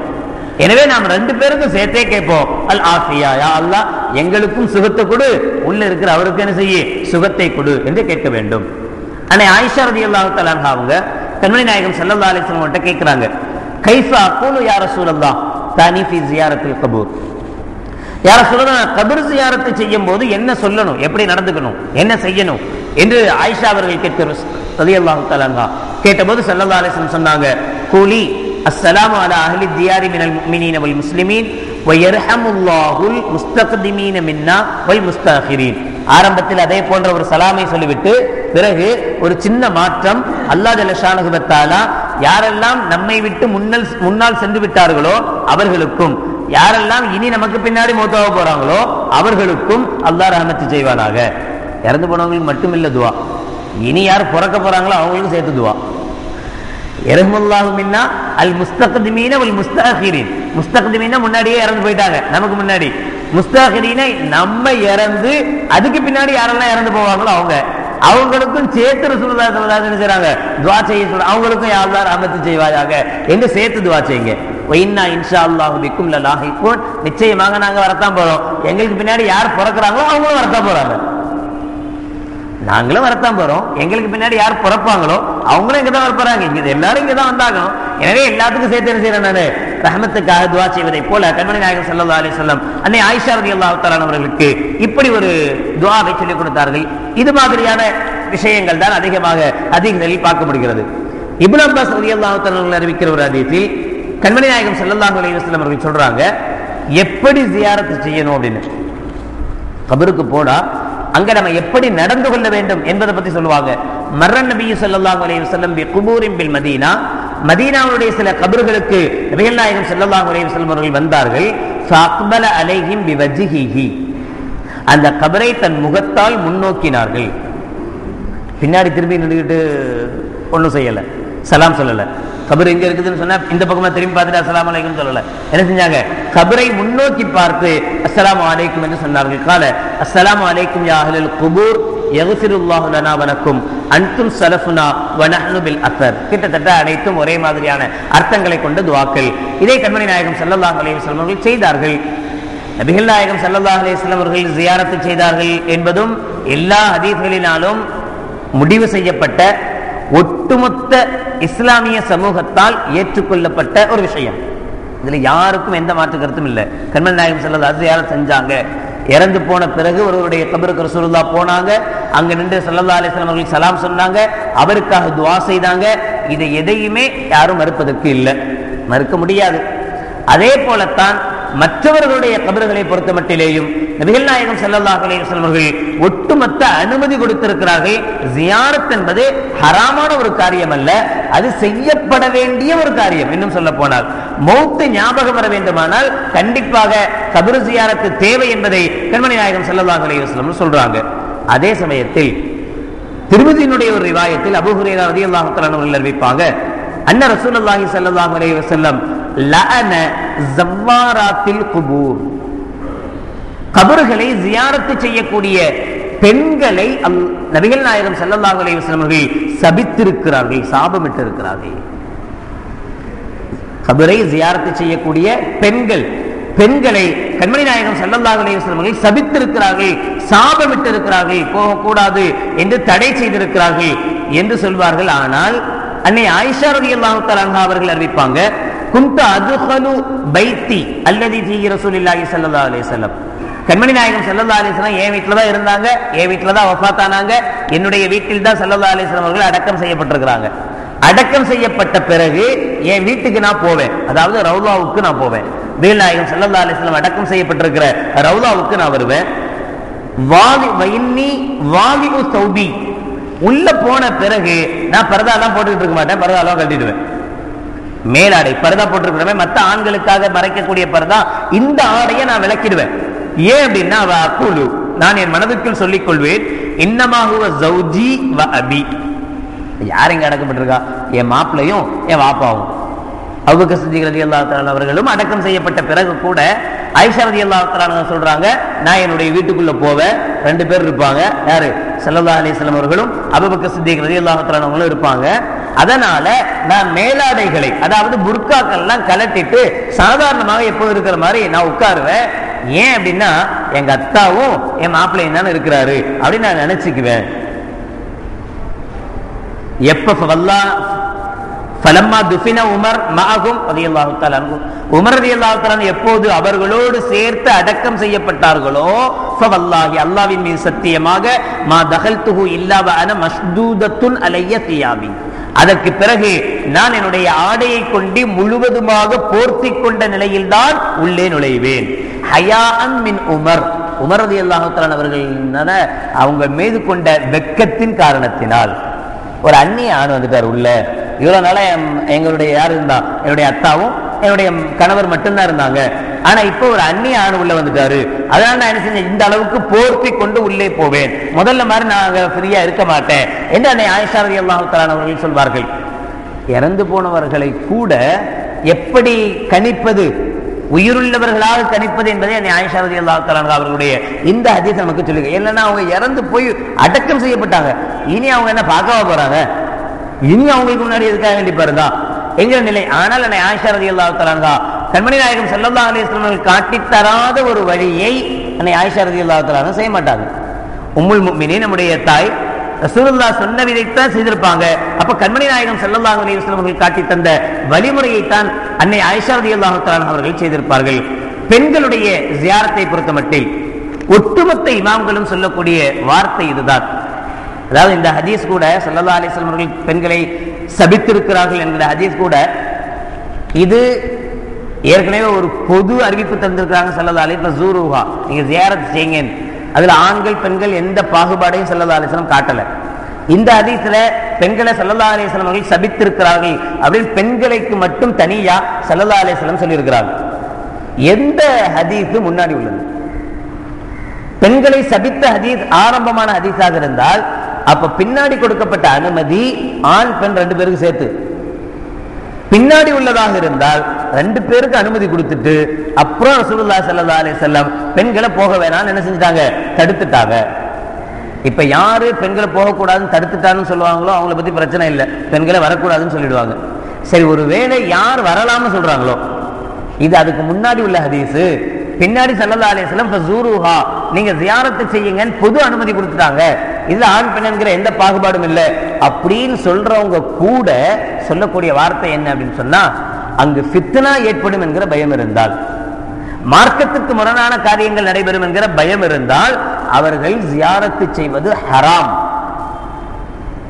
எனவே நாம் ரெண்டு பேருக்கும் சேர்த்தே கேட்போம், அல் ஆஃபியா, யா அல்லாஹ் எங்களுக்கும் சுகத்தை கொடு, உள்ள இருக்கிற அவருக்கு என்ன செய்ய சுகத்தை கொடு என்று கேட்க வேண்டும். அன்னை ஆயிஷா ரலியல்லாஹு தஆலா அன்ஹா அவங்க கண்மணி நாயகம் ஸல்லல்லாஹு அலைஹி வஸல்லம் கிட்ட கேட்கிறாங்க, கைஃபா அகூலு யா ரசூலல்லாஹ் தானி ஃபீ ஜியாரத்தில் கபூர். யா ரசூலல்லாஹ் கபர் ஜியாரத்தை செய்யும் போது என்ன சொல்லணும், எப்படி நடந்துக்கணும், என்ன செய்யணும் என்று ஆயிஷா அவர்கள் கேட்கிறார் ரலியல்லாஹு தஆலா அன்ஹா. கேட்டபோது ஸல்லல்லாஹு அலைஹி வஸல்லம் சொன்னாங்க, கூலி அஸ்ஸலாமு அலா அஹ்லி தியாரி மினல் முஃமினீன வல் முஸ்லிமீன் வ யர்ஹமுல்லாஹுல் முஸ்தக்திமீன மின்னா வல் முஸ்தஅகிரீன். ஆரம்பத்தில் அதே போன்ற ஒரு சலாமை சொல்லிவிட்டு பிறகு ஒரு சின்ன மாற்றம், அல்லாஹ் ஜல்ல ஷானஹு வ தஆலா யாரெல்லாம் நம்மை விட்டு முன்னால் சென்று விட்டார்களோ அவர்களுக்கும், யாரெல்லாம் இனி நமக்கு பின்னாடி மௌத்தாக போறாங்களோ அவர்களுக்கும் அல்லாஹ் ரஹ்மத் செய்வானாக. இறந்து போனவங்களுக்கு மட்டும் இல்ல துவா, இனி யார் பிறக்க போறாங்களோ அவங்களுக்கும் சேர்த்து துவா. யர்ஹமுல்லாஹு மின்னா அல் முஸ்தக்திமீன வல் முஸ்தஅகிரீன். முஸ்தக்திமீன முன்னாடியே இறந்து போயிட்டாங்க நமக்கு முன்னாடி, முஸ்தஅகிரீன நம்ம இறந்து அதுக்கு பின்னாடி யாரெல்லாம் இறந்து போவாங்களோ அவங்களுக்கும் சேர்த்து ரசூலுல்லாஹி ஸல்லல்லாஹு அலைஹி வஸல்லம் செய்றாங்க, துஆ செய்ய சொல்ற, அவங்களுக்கும் யா அல்லாஹ் ரஹ்மத் செய்வாயாக என்று சேர்த்து துஆ செய்யுங்க. வ இன்னா இன்ஷாஅல்லாஹு பிக்கும் லலாஹிகூன். நிச்சயமாக நாங்க வரத்தான் போறோம், எங்களுக்கு பின்னாடி யார் பிறக்குறாங்களோ அவங்களும் வரத்தான் போறாங்க, நாங்களும் வரத்தான் போறோம், எங்களுக்கு பின்னாடி யார் பிறப்பாங்களோ அவங்களும் இங்கதான் வரப்போறாங்க, இங்க எல்லாரும் இங்கதான் வந்தாகணும். எனவே எல்லாத்துக்கும் சேர்த்து என்ன செய்யறேன் நானு, ரஹ்மத்துக்காக துஆ செய்வதை போல கண்மணி நாயகம் ஸல்லல்லாஹு அலைஹி வஸல்லம் அன்னை ஆயிஷா ரலியல்லாஹு தஆலா அவர்களுக்கு இப்படி ஒரு துஆவை சொல்லிக் கொடுத்தார்கள். இது மாதிரியான விஷயங்கள் தான் அதிகமாக ஹதீஸ்களில் பார்க்க முடிகிறது. இப்னு அப்பாஸ் ரலியல்லாஹு தஆலா அவர்கள் அறிவிக்கிற ஒரு ஹதீஸில் கண்மணி நாயகம் ஸல்லல்லாஹு அலைஹி வஸல்லம் அவர்கள் சொல்றாங்க, எப்படி ஜியாரத் செய்யணும் அப்படின்னு. கபருக்கு போனா அங்க நம்ம எப்படி நடந்து கொள்ள வேண்டும் என்பதை பத்தி சொல்லுவாங்க. மர்ரன் நபி ஸல்லல்லாஹு அலைஹி வஸல்லம் பி குபூரின் பில் மதீனா. மதீனாவுடைய சில கபர்களுக்கு நபிகள் நாயகம் ஸல்லல்லாஹு அலைஹி வஸல்லம் அவர்கள் வந்தார்கள். ஃபஅக்பல அலைஹிம் பிவஜ்ஹிஹி. அந்த கபரை தன் முகத்தால் முன்னோக்கினார்கள். பின்னாடி திரும்பி நின்றுகிட்டு ஒன்றும் செய்யல, சலாம் சொல்லல. கபர் எங்க இருக்குதுன்னு சொன்னா இந்த பக்கமா திரும்பி பார்த்துட்டு அஸ்ஸலாமு அலைக்கும் சொல்லல. என்ன செஞ்சாங்க, கபரை முன்னோக்கி பார்த்து அஸ்ஸலாமு அலைக்கும் என்று சொன்னார்கள். கால அஸ்ஸலாமு அலைக்கும் யா அஹ்லல் குபூர் யக்ஃபிருல்லாஹு லனா வ லக்கும் அன்தும் ஸலஃபுனா வ நஹ்னு பில் அஸர். கிட்டத்தட்ட அனைத்தும் ஒரே மாதிரியான அர்த்தங்களை கொண்ட துஆக்கள். இதை கண்மணி நாயகம் ஸல்லல்லாஹு அலைஹி வஸல்லம் அவர்கள் செய்தார்கள். நபிகள் நாயகம் ஸல்லல்லாஹு அலைஹி வஸல்லம் அவர்கள் ஜியாரத் செய்தார்கள் என்பதும் எல்லா ஹதீஸ்களினாலும் முடிவு செய்யப்பட்ட ஒட்டுமொத்த இஸ்லாமிய சமூகத்தால் ஏற்றுக்கொள்ளப்பட்ட ஒரு விஷயம். இதுல யாருக்கும் எந்த மாற்று கருத்தும் இல்லை. கண்மணி நாயகம் ஸல்லல்லாஹு அலைஹி வஸல்லம் செஞ்சாங்க. இறந்து போன பிறகு ஒருவருடைய கபருக்கு ரசூலுல்லாஹ் போனாங்க, அங்க நின்று ஸல்லல்லாஹு அலைஹி வஸல்லம் அவர்கள் சலாம் சொன்னாங்க, அவருக்காக துஆ செய்தாங்க. இதை எதையுமே யாரும் மறுப்பதற்கு இல்லை, மறுக்க முடியாது. அதே போலத்தான் மற்றவர்களுடைய கபர்களை பொறுத்த மட்டிலேயும் நபிகள் நாயகம் ஸல்லல்லாஹு அலைஹி வஸல்லம் அவர்கள் ஒட்டுமொத்த அனுமதி கொடுத்திருக்கிறார்கள். ஜியாரத் என்பது ஹராமான ஒரு காரியம் அல்ல, அது செய்யப்பட வேண்டிய ஒரு காரியம். இன்னும் சொல்ல போனால் மௌத் ஞாபகம் வர வேண்டுமானால் கண்டிப்பாக கபர் ஜியாரத் தேவை என்பதை கண்மணி நாயகம் ஸல்லல்லாஹு அலைஹி வஸல்லம் சொல்றாங்க. அதே சமயத்தில் திருமதியினுடைய ஒரு ரிவாயத்தில் அபூ ஹுரைரா ரலியல்லாஹு தஆலா அவர்கள் அறிவிப்பாங்க, அன்ன ரசூலுல்லாஹி ஸல்லல்லாஹு அலைஹி வஸல்லம் லஅன ஸவ்வாராத்தில் குபூர். கபர்களை ஜியாரத் செய்யக்கூடிய பெண்களை நபிகள் நாயகம் ஸல்லல்லாஹு அலைஹி வஸல்லம் அவர்கள் சபித்திருக்கிறார்கள், சாபமிட்டிருக்கிறார்கள். கபரை ஜியாரத் செய்யக்கூடிய பெண்களை கண்மணி நாயகம் ஸல்லல்லாஹு அலைஹி வஸல்லம் அவர்கள் சபித்திருக்கிறார்கள், சாபமிட்டிருக்கிறார்கள், போகக்கூடாது என்று தடை செய்திருக்கிறார்கள் என்று சொல்வார்கள். ஆனால் அன்னை ஆயிஷா ரலியல்லாஹு தஆலா அன்ஹா அவர்கள் அறிவிப்பாங்க, குன்த அதுஹலு பைத்தி அல்லதி ஃபீஹி ரசூலுல்லாஹி ஸல்லல்லாஹு அலைஹி வஸல்லம். கண்மணி நாயகம் ஸல்லல்லாஹு அலைஹி வஸல்லம் என் வீட்டில் தான் இருந்தாங்க, என் வீட்டில் தான் வஃபாத் ஆனாங்க, என்னுடைய வீட்டில் தான் ஸல்லல்லாஹு அலைஹி வஸல்லம் அவர்கள் அடக்கம் செய்யப்பட்டிருக்கிறாங்க. அடக்கம் செய்யப்பட்ட பிறகு என் வீட்டுக்கு நான் போவேன், அதாவது ரவுலாவுக்கு நான் போவேன். நபிகள் நாயகம் ஸல்லல்லாஹு அலைஹி வஸல்லம் அடக்கம் செய்யப்பட்டிருக்கிற ரவுலாவுக்கு நான் வருவேன். உள்ள போன பிறகு நான் பரதாலாம் போட்டுக்கிட்டு இருக்க மாட்டேன், பரதாலாம் கட்டிடுவேன். மேலாடை பரதா போட்டிருக்கிறவன் மற்ற ஆண்களுக்காக மறைக்கக்கூடிய பரதா, இந்த ஆடையை நான் விளக்கிடுவேன். ஏன் அப்படின்னா அக்கூலு, நான் என் மனதுக்குள் சொல்லிக் கொள்வேன், இன்னமாகுவ ஜௌஜி வ அபி. யார் இங்க அடக்கப்பட்டிருக்கா? என் மாப்பிள்ளையும் என் வாப்பாவும். அபூபக்கர் சித்திக் ரலியல்லாஹு தஆலா அவர்களும் அடக்கம் செய்யப்பட்ட பிறகு கூட ஆயிஷா ரலியல்லாஹு தஆலா சொல்றாங்க, நான் என்னுடைய வீட்டுக்குள்ள போவேன், 2 பேர் இருப்பாங்க. யாரு? ஸல்லல்லாஹு அலைஹி வஸல்லம் அவர்களும் அபூபக்கர் சித்திக் ரலியல்லாஹு தஆலா அவங்களும் இருப்பாங்க. அதனால நான் மேலாடைகளை, அதாவது புர்காக்கள் எல்லாம் கலட்டிட்டு சாதாரணமாக எப்போ இருக்கிற மாதிரி நான் உட்காருவேன். ஏன் அப்படின்னா எங்க அத்தாவும் என் மாப்பிள்ளையும் தானே இருக்கிறாரு அப்படின்னு நான் நினைச்சுக்குவேன். எப்ப ஃபலம்மா துஃபின உமர் மஅஹும் ரலியல்லாஹு தஆலா அன்ஹு, உமர் ரலியல்லாஹு தஆலா எப்போது அவர்களோடு சேர்த்து அடக்கம் செய்யப்பட்டார்களோ, ஃபவல்லாஹி அல்லாஹ்வின் மீது சத்தியமாக, மா தகல்துஹு இல்லா வ அன மஷ்தூதத்துன் அலைய தியாபி, அதற்கு பிறகு நான் என்னுடைய ஆடையை கொண்டு முழுவதுமாக போர்த்தி கொண்ட நிலையில்தான் உள்ளே நுழைவேன். ஹயாஅன் மின் உமர், உமர் ரலியல்லாஹு தஆலா அவர்கள் அவங்க மீது கொண்ட வெட்கத்தின் காரணத்தினால். ஒரு அந்நிய ஆண் வந்துட்டார் உள்ள. இவ்வளவு நாளா எங்களுடைய யார் இருந்தா? என்னுடைய அத்தாவும் என்னுடைய கணவர் மட்டும்தான் இருந்தாங்க. ஆனா இப்போ ஒரு அந்நிய ஆண் உள்ள வந்துட்டாரு. அதனால நான் என்ன செஞ்சேன், இந்த அளவுக்கு போர்த்தி கொண்டு உள்ளே போவேன், முதல்ல மாதிரி நான் ஃப்ரீயா இருக்க மாட்டேன் என்று அன்னை ஆயிஷா ரலியல்லாஹு தஆலா அவர்கள் சொல்வார்கள். இறந்து போனவர்களை கூட எப்படி கணிப்பது, உயிருள்ளவர்களாக கணிப்பது என்பதை அன்னை ஆயிஷா ரலியல்லாஹு தஆலா அவர்களுடைய இந்த ஹதீஸ் நமக்கு சொல்லுங்க. இல்லைன்னா அவங்க இறந்து போய் அடக்கம் செய்யப்பட்டாங்க, இனி அவங்க என்ன பார்க்கவா போறாங்க? இனி அவங்களுக்கு முன்னாடி எதுக்காக வேண்டி பாருங்க எங்கிற நிலை. ஆனால் அன்னை ஆயிஷா ரலியல்லாஹு தஆலா கண்மணி நாயகம் ஸல்லல்லாஹு அலைஹி வஸல்லம் அவர்கள் காட்டித் தராத ஒரு வழியை அன்னை ஆயிஷா ரலியல்லாஹு தஆலா செய்ய மாட்டாங்க. உம்முல் முஃமினீன் நம்முடைய தாய் ரசூலுல்லாஹ் சொன்ன விதைத்தான் செய்திருப்பாங்க. அப்ப கண்மணி நாயகம் ஸல்லல்லாஹு அலைஹி வஸல்லம் அவர்கள் காட்டி தந்த வழிமுறையைத்தான் அன்னை ஆயிஷா ரலியல்லாஹு தஆலா அவர்கள் செய்திருப்பார்கள். பெண்களுடைய ஜியாரத்தை பொறுத்தமட்டில் ஒட்டுமொத்த இமாம்களும் சொல்லக்கூடிய வார்த்தை இதுதான். அதாவது இந்த ஹதீஸ் கூட ஸல்லல்லாஹு அலைஹி வஸல்லம் அவர்கள் பெண்களை சபித்திருக்கிறார்கள் என்கிற ஹதீஸ் கூட இது ஏற்கனவே ஒரு பொது அறிவிப்பு தந்திருக்கிறாங்க ஸல்லல்லாஹு அலைஹி வஸல்லம், ஜூருஹா, நீங்க ஜியாரத் செய்யுங்க. அதுல ஆண்கள் பெண்கள் எந்த பாகுபாடையும் ஸல்லல்லாஹு அலைஹி வஸல்லம் காட்டல. இந்த ஹதீஸ்ல பெண்களை ஸல்லல்லாஹு அலைஹி வஸல்லம் அவர்கள் சபித்திருக்கிறார்கள் அப்படின்னு பெண்களுக்கு மட்டும் தனியா ஸல்லல்லாஹு அலைஹி வஸல்லம் சொல்லியிருக்கிறார்கள். எந்த ஹதீஸ் முன்னாடி உள்ளது? பெண்களை சபித்த ஹதீஸ் ஆரம்பமான ஹதீஸாக இருந்தால் அப்ப பின்னாடி கொடுக்கப்பட்ட அனுமதி ஆண் பெண் 2 பேருக்கு சேர்த்து. பின்னாடி உள்ளதாக இருந்தால் 2 பேருக்கு அனுமதி கொடுத்துட்டு அப்புறம் ரசூலுல்லாஹி ஸல்லல்லாஹு அலைஹி வஸல்லம் பெண்களை போக வேணாம்னு என்ன செஞ்சிட்டாங்க? தடுத்துட்டாங்க. இப்ப யாரு பெண்களை போகக்கூடாதுன்னு தடுத்துட்டான்னு சொல்லுவாங்களோ அவங்கள பத்தி பிரச்சனை இல்லை, பெண்களை வரக்கூடாதுன்னு சொல்லிடுவாங்க. சரி, ஒருவேளை யார் வரலாம்னு சொல்றாங்களோ, இது அதுக்கு முன்னாடி உள்ள ஹதீஸ். பின்னாடி ஸல்லல்லாஹு அலைஹி வஸல்லம் ஃபஸூருஹா, நீங்க ஜியாரத் செய்யுங்கன்னு பொது அனுமதி கொடுத்துட்டாங்க. இதுல ஆண் பெண் என்கிற எந்த பாகுபாடும் இல்லை அப்படின்னு சொல்றவங்க கூட சொல்லக்கூடிய வார்த்தை என்ன அப்படின்னு சொன்னா, அங்கு ஃபித்னா ஏற்படும் என்கிற பயம் இருந்தால், மார்க்கத்திற்கு முரணான காரியங்கள் நடைபெறும் என்கிற பயம் இருந்தால் அவர்கள் ஜியாரத்து செய்வது ஹராம்.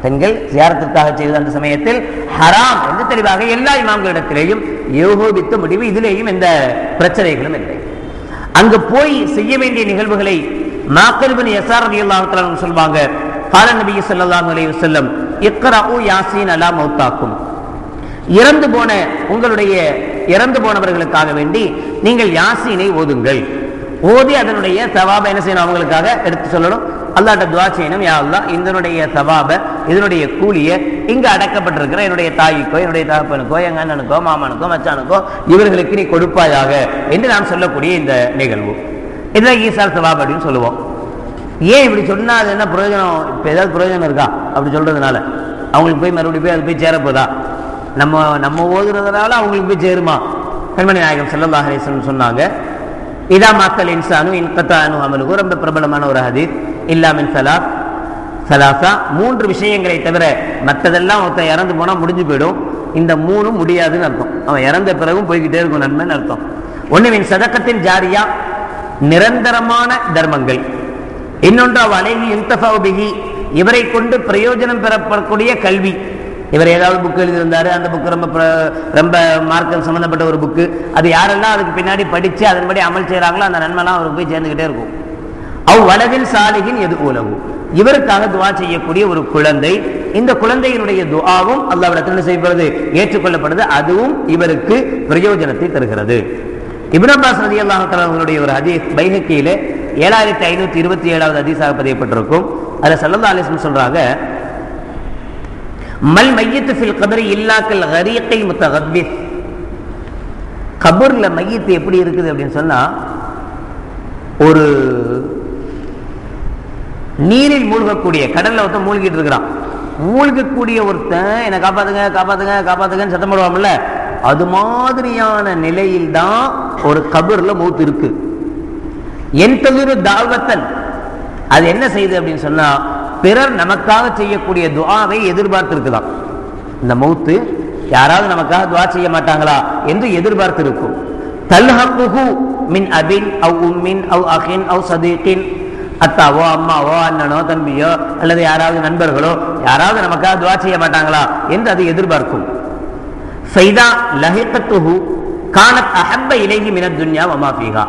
பெண்கள் ஜியாரத்திற்காக செய்வது அந்த சமயத்தில் ஹராம் என்று தெளிவாக எல்லா இமாம்களிடத்திலேயும் யோகோபித்த முடிவு. இதிலேயும் எந்த பிரச்சனைகளும் இல்லை. அங்கு போய் செய்ய வேண்டிய நிகழ்வுகளை மாக்கல் பின் யஸார் ரலியல்லாஹு தஆலா சொல்வாங்க, கால நபி ஸல்லல்லாஹு அலைஹி வஸல்லம் இக்ரஉ யாசீன் அலா மௌதாக்கும், இறந்து போனவர்களுக்காக வேண்டி நீங்கள் யாசீனை ஓதுங்கள். ஓதி அதனுடைய தவாப என்ன செய்யணும்? அவங்களுக்காக எடுத்து சொல்லணும், அல்லாஹ்ட்ட துஆ செய்யணும், யா அல்லாஹ் இதனுடைய தவாப, இதனுடைய கூலியை இங்க அடக்கப்பட்டிருக்கிற என்னுடைய தாய்க்கோ என்னுடைய தகப்பனுக்கோ எங்க அண்ணனுக்கோ மாமனுக்கோ மச்சானுக்கோ இவர்களுக்கு நீ கொடுப்பாயாக என்று நாம் சொல்லக்கூடிய இந்த நிகழ்வு. இதுதான் ஈசால் தவாப் அப்படின்னு சொல்லுவோம். ஏன் இப்படி சொன்னா அது என்ன பிரயோஜனம்? இப்ப ஏதாவது பிரயோஜனம் இருக்கா அப்படி சொல்றதுனால? அவங்களுக்கு போய் மறுபடியும் போய் அது போய் சேரப்போதா? நம்ம ஓதுறதுனால அவங்களுக்கு போய் சேருமா? கண்மணி நாயகம் ஸல்லல்லாஹு அலைஹி வஸல்லம் சொன்னாங்க, இதா மாத்தல் இன்சானு இன்கதா அன்ஹு அமலுஹு, ரொம்ப பிரபலமான ஒரு ஹதீஸ், இல்லா மின் ஸலாஸா, 3 விஷயங்களை தவிர மற்றதெல்லாம் ஒருத்தன் இறந்து போனா முடிஞ்சு போயிடும். இந்த 3ம் முடியாதுன்னு அர்த்தம். அவன் இறந்த பிறகும் போய்கிட்டே இருக்கும் நன்மைன்னு அர்த்தம். ஒன்று மின் சதக்கத்தின் ஜாரியா, நிரந்தரமான தர்மங்கள். இன்னொன்று அலைஹி யுன்தஃபஉ பிஹி, இவரை கொண்டு பிரயோஜனம் பெறப்படக்கூடிய கல்வி. இவர் ஏதாவது புக் எழுதியிருந்தாரு, அந்த புக்கு ரொம்ப மார்க்கம் சம்பந்தப்பட்ட ஒரு புக்கு, அது யாரெல்லாம் அதுக்கு பின்னாடி படிச்சு அதன்படி அமல் செய்யறாங்களோ அந்த நன்மைலாம் அவருக்கு போய் சேர்ந்துகிட்டே இருக்கும். அவ் வலதின் சாலிகின் எது உலகு, இவருக்காக துஆ செய்யக்கூடிய ஒரு குழந்தை, இந்த குழந்தையினுடைய துஆவும் அல்லாஹ்விடத்தில் செய்யப்படுது, ஏற்றுக்கொள்ளப்படுது, அதுவும் இவருக்கு பிரயோஜனத்தை தருகிறது. இப்னு அப்பாஸ் ரலியல்லாஹு தஆலா அவர்களுடைய ஒரு ஹதீஸ் பைஹக்கியிலே 7527வது ஹதீஸாக பதியப்பட்டிருக்கும். அதுல ஸல்லல்லாஹு அலைஹி வஸல்லம் சொல்றாங்க, மல் மையத்து ஃபில் கபரி இல்லா கல் கரீகில் முத்தகப்பிஸ். கபர்ல மையத்து எப்படி இருக்குது அப்படின்னு சொன்னா, ஒரு நீரில் மூழ்கக்கூடிய, கடல்ல ஒருத்தன் மூழ்கிட்டு இருக்கிறான், மூழ்கக்கூடிய ஒருத்தன் என்னை காப்பாத்துங்க காப்பாத்துங்க காப்பாத்துங்கன்னு சத்தம் போடுவாங்கல்ல, அது மாதிரியான நிலையில் தான் ஒரு கபர்ல மௌத் இருக்கு. என் தவிர தாவத்தன், அது என்ன செய்யுது அப்படின்னு சொன்னா, பிறர் நமக்காக செய்யக்கூடிய துஆவை எதிர்பார்த்து இருக்குதான். இந்த மௌத்து யாராவது நமக்காக துஆ செய்ய மாட்டாங்களா என்று எதிர்பார்த்து இருக்கும். தல்ஹகுஹு மின் அபின் அவ் உம்மின் அவ் அஹின் அவ் சதீகின், அத்தாவோ அம்மாவோ அண்ணனோ தம்பியோ அல்லது யாராவது நண்பர்களோ யாராவது நமக்காக துஆ செய்ய மாட்டாங்களா என்று அது எதிர்பார்க்கும். ஃபைதா லஹிகத்துஹு கானத் அஹப்ப இலைஹி மினத் துன்யா வமா ஃபீஹா.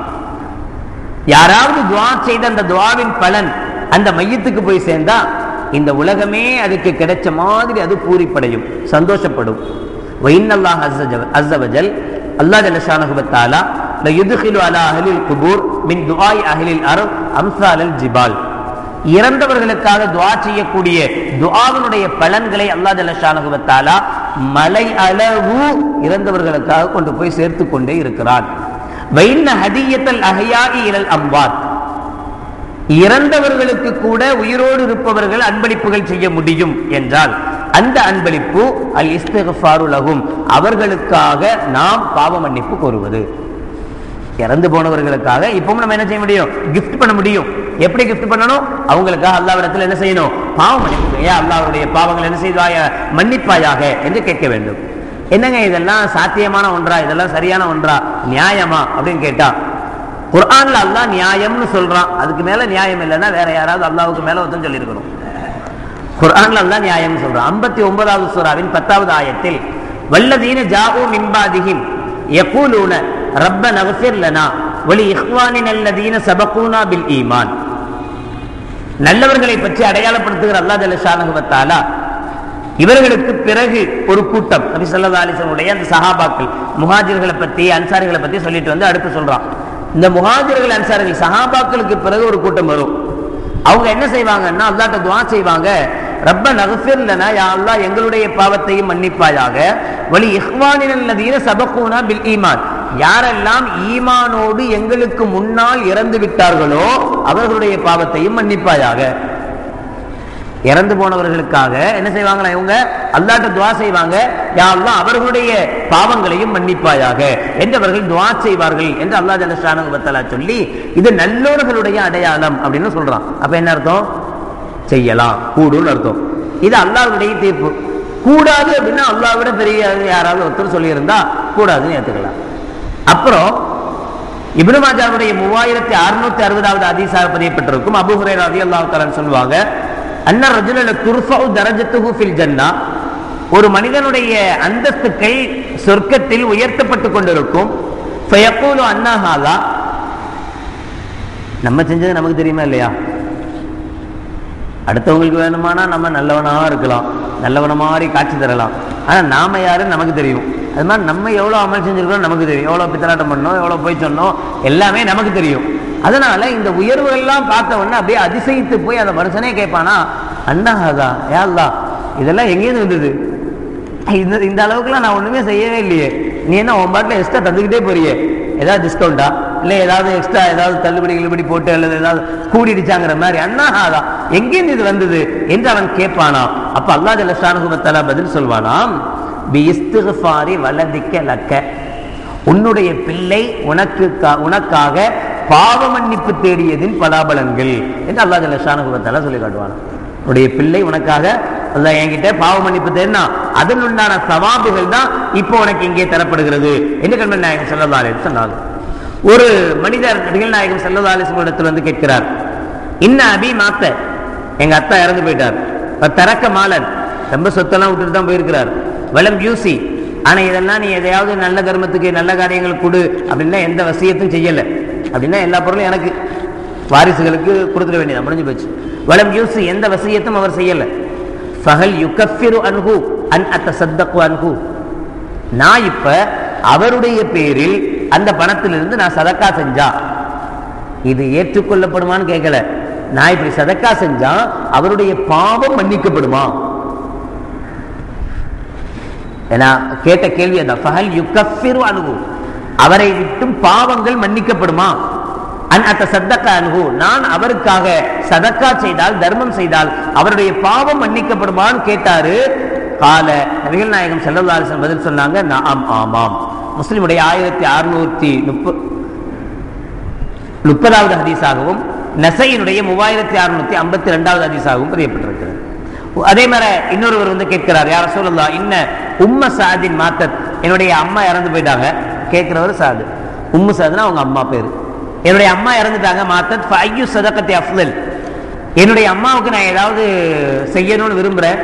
யாராவது துஆ செய்த அந்த துஆவின் பலன் அந்த மையத்துக்கு போய் சேர்ந்தா இந்த உலகமே அதுக்கு கிடைச்ச மாதிரி அது பூரிப்படையும், சந்தோஷப்படும். வஇன்னல்லாஹ அஸ்ஸ வஜல், அல்லாஹ் ஜல்ல ஷானஹு வ தஆலா ல யுத்கிலு அலா அஹ்லில் குபூர் மின் துஆஇ அஹ்லில் அர்த் அம்சாலல் ஜிபால். இறந்தவர்களுக்காக துஆ செய்யக்கூடிய துஆவினுடைய பலன்களை அல்லாஹ் ஜல்ல ஷானஹு வ தஆலா மலை அளவு இறந்தவர்களுக்காக கொண்டு போய் சேர்த்து கொண்டே இருக்கிறான். வைன்ன ஹதியத்தல் அஹ்யாஇ இலல் அம்வாத், இறந்தவர்களுக்கு கூட உயிரோடு இருப்பவர்கள் அன்பளிப்புகள் செய்ய முடியும் என்றால் அந்த அன்பளிப்பு அல் இஸ்திக்ஃபாரு லஹும், அவர்களுக்காக நாம் பாவ மன்னிப்பு கோருவது. இறந்து போனவர்களுக்காக இப்பவும் நம்ம என்ன செய்ய முடியும்? கிஃப்ட் பண்ண முடியும். எப்படி கிஃப்ட் பண்ணணும்? அவங்களுக்காக அல்லாஹ்விடத்தில் என்ன செய்யணும்? பாவ மன்னிப்பு. ஏன் அல்லாஹ்வுடைய பாவங்கள் என்ன செய்வாய மன்னிப்பாயாக என்று கேட்க வேண்டும். என்னங்க இதெல்லாம் சாத்தியமான ஒன்றா, இதெல்லாம் சரியான ஒன்றா, நியாயமா அப்படின்னு கேட்டா, குர்ஆன்ல அல்லாஹ் நியாயம்னு சொல்றான். அதுக்கு மேல நியாயம் இல்லைன்னா வேற யாராவது அல்லாஹ்வுக்கு மேல ஒருத்தன் சொல்லியிருக்கணும். குர்ஆன்ல அல்லாஹ் நியாயம்னு சொல்றான். 59வது சூராவின் 10வது ஆயத்தில், வல்லதீன ஜாஉ மின் பாதிஹிம் யகூலூன ரப்பனா இக்ஃபிர் லனா வலி இக்வானினா அல்லதீன சபகூனா பில் ஈமான். நல்லவர்களை பற்றி அடையாளப்படுத்துகிற அல்லாஹ் ஜல்ல ஷானஹு வ தஆலா இவர்களுக்கு பிறகு ஒரு கூட்டம், நபி ஸல்லல்லாஹு அலைஹி வஸல்லம் உடைய அந்த சஹாபாக்கள் முஹாஜிர்களை பத்தி அன்சாரிகளை பத்தி சொல்லிட்டு வந்து அடுத்து சொல்றான், இந்த முஹாஜிர்கள் அன்சாரிகள் சஹாபாக்களுக்கு பிறகு ஒரு கூட்டம் வரும். அவங்க என்ன செய்வாங்கன்னா அல்லாஹ்ட்ட துஆ செய்வாங்க, ரப்பனா இக்ஃபிர் லனா, யா அல்லாஹ் எங்களுடைய பாவத்தையும் மன்னிப்பாயாக, வலி இக்வானினல் லதீன சபகூனா பில் ஈமான், யாரெல்லாம் ஈமானோடு எங்களுக்கு முன்னால் இறந்து விட்டார்களோ அவர்களுடைய பாவத்தையும் மன்னிப்பாயாக. இறந்து போனவர்களுக்காக என்ன செய்வாங்களா இவங்க? அல்லாஹ்ட்ட துஆ செய்வாங்க, யா அல்லாஹ் அவர்களுடைய பாவங்களையும் மன்னிப்பாயாக என்றவர்கள் துஆ செய்வார்கள் என்று அல்லாஹ் ஜல்ல ஷானஹு வ தஆலா சொல்லி இது நல்லோர்களுடைய அடையாளம் அப்படின்னு சொல்றான். அப்ப என்ன அர்த்தம்? செய்யலாம், கூடுன்னு அர்த்தம். இது அல்லாஹ்வுடைய தீர்ப்பு. கூடாது அப்படின்னா அல்லாஹ்விட பெரிய யாராவது ஒருத்தர் சொல்லியிருந்தா கூடாதுன்னு ஏற்றுக்கலாம். அப்புறம் இப்னு மாஜாவுடைய 3660வது ஹதீஸாக பதியப்பட்டிருக்கும். அபூ ஹுரைரா ரலியல்லாஹு தஆலா சொல்வாங்க, அன்ன ரஜுலன துர்ஃபஉ தரஜத்துஹு ஃபில் ஜன்னா, ஒரு மனிதனுடைய அந்தஸ்துகள் சொர்க்கத்தில் உயர்த்தப்பட்டு கொண்டிருக்கும். ஃபயகூலு அன்னா ஹாதா, நம்ம செஞ்சது நமக்கு தெரியுமா இல்லையா? அடுத்தவங்களுக்கு வேணுமானா நம்ம நல்லவனா இருக்கலாம், நல்லவன மாதிரி காட்சி தரலாம், ஆனா நாம யாருன்னு நமக்கு தெரியும். அது மாதிரி நம்ம எவ்வளவு அமல் செஞ்சிருக்கோம் நமக்கு தெரியும், எவ்வளவு பித்தலாட்டம் பண்ணோம், எவ்வளவு போய் சொன்னோம், எல்லாமே நமக்கு தெரியும். அதனால இந்த உயர்வுகள் எல்லாம் பார்த்த உடனே அப்படியே அதிசயித்து போய் அந்த மனுஷனே கேட்பானா, அண்ணாஹாதா யா அல்லாஹ் இதெல்லாம் எங்கேயிருந்து வந்தது? இந்த அளவுக்குலாம் நான் ஒண்ணுமே செய்யவே இல்லையே, நீ என்ன உன் பாட்டில் எக்ஸ்ட்ரா தந்துக்கிட்டே போறியே, ஏதாவது டிஸ்கவுண்டா இல்லை ஏதாவது எக்ஸ்ட்ரா ஏதாவது தள்ளுபடி போட்டு அல்லது ஏதாவது கூடிடுச்சாங்கிற மாதிரி, அண்ணாஹாதா எங்கேருந்து இது வந்தது என்று அவன் கேட்பானா. அப்ப அல்லாஹ் ஜல்ல ஷானஹு வ தஆலா பதில் சொல்வானாம், பி இஸ்திக்ஃபாரி வலதிக்க லக்க, உன்னுடைய பிள்ளை உனக்காக பாவ மன்னிப்பு தேடியதின் பலாபலன்கள் என்று அல்லாஹ் ஜல்ல ஷானஹு வ தஆலா சொல்லி காட்டுவானா. உன்னுடைய பிள்ளை உனக்காக அல்லாஹ் என்கிட்ட பாவ மன்னிப்பு தேடினா அதன் உண்டான சவாபுகள் தான் இப்போ உனக்கு இங்கே தரப்படுகிறது என்று கண்மணி நாயகம் ஸல்லல்லாஹு அலைஹி வஸல்லம் சொன்னாங்க. ஒரு மனிதர் நபிகள் நாயகம் ஸல்லல்லாஹு அலைஹி வஸல்லம் இடத்துல வந்து கேட்கிறார், இன்ன அபி மாத்த, எங்க அத்தா இறந்து போயிட்டார், தரக்க மாலன், ரொம்ப சொத்தெல்லாம் விட்டுட்டு தான் போயிருக்கிறார், வலம் யூசி, ஆனா இதெல்லாம் நீ எதையாவது நல்ல கர்மத்துக்கு நல்ல காரியங்கள் கொடு அப்படின்னா எந்த வசியத்தும் செய்யல, அப்படின்னா எல்லா பொருளும் எனக்கு, வாரிசுகளுக்கு கொடுத்துட வேண்டியது முடிஞ்சு போச்சு. வலம் யூசி எந்த வசியத்தும் அவர் செய்யல. ஃபஹல் யுகஃபிரு அன்ஹு அன் அத்தஸத்தகு அன்ஹு, நான் இப்ப அவருடைய பேரில் அந்த பணத்திலிருந்து நான் சதக்கா செஞ்சா இது ஏற்றுக்கொள்ளப்படுமான்னு கேட்கல. நான் இப்படி சதக்கா செஞ்சா அவருடைய பாவம் மன்னிக்கப்படுமா? ஏன்னா கேட்ட கேள்வி அதான். ஃபஹல் யுகஃபிரு அன்ஹு, அவரை விட்டும் பாவங்கள் மன்னிக்கப்படுமா? அன் அத்தஸத்தக அன்ஹு, நான் அவருக்காக சதக்கா செய்தால் தர்மம் செய்தால் அவருடைய பாவம் மன்னிக்கப்படுமான்னு கேட்டாரு. கால நபிகள் நாயகம் ஸல்லல்லாஹு அலைஹி வஸல்லம் பதில் சொன்னாங்க, நஅம், ஆமாம். முஸ்லிமுடைய 1630வது ஹதீஸாகவும் நஸையினுடைய 3652வது ஹதீஸாகவும் பதியப்பட்டிருக்கிறது. அதே மாதிரி இன்னொருவர் வந்து கேட்கிறார், யா ரசூலல்லாஹ் இன்ன உம்ம சாதின் மாத்தத், என்னுடைய அம்மா இறந்து போயிட்டாங்க. கேட்கிறவர் சாது. உம்மு சாதுனா அவங்க அம்மா பேரு. என்னுடைய அம்மா இறந்துட்டாங்க. மாத்தத் ஃபஅய்யு ஸதகத்தி அஃதல், என்னுடைய அம்மாவுக்கு நான் ஏதாவது செய்யணும்னு விரும்புறேன்,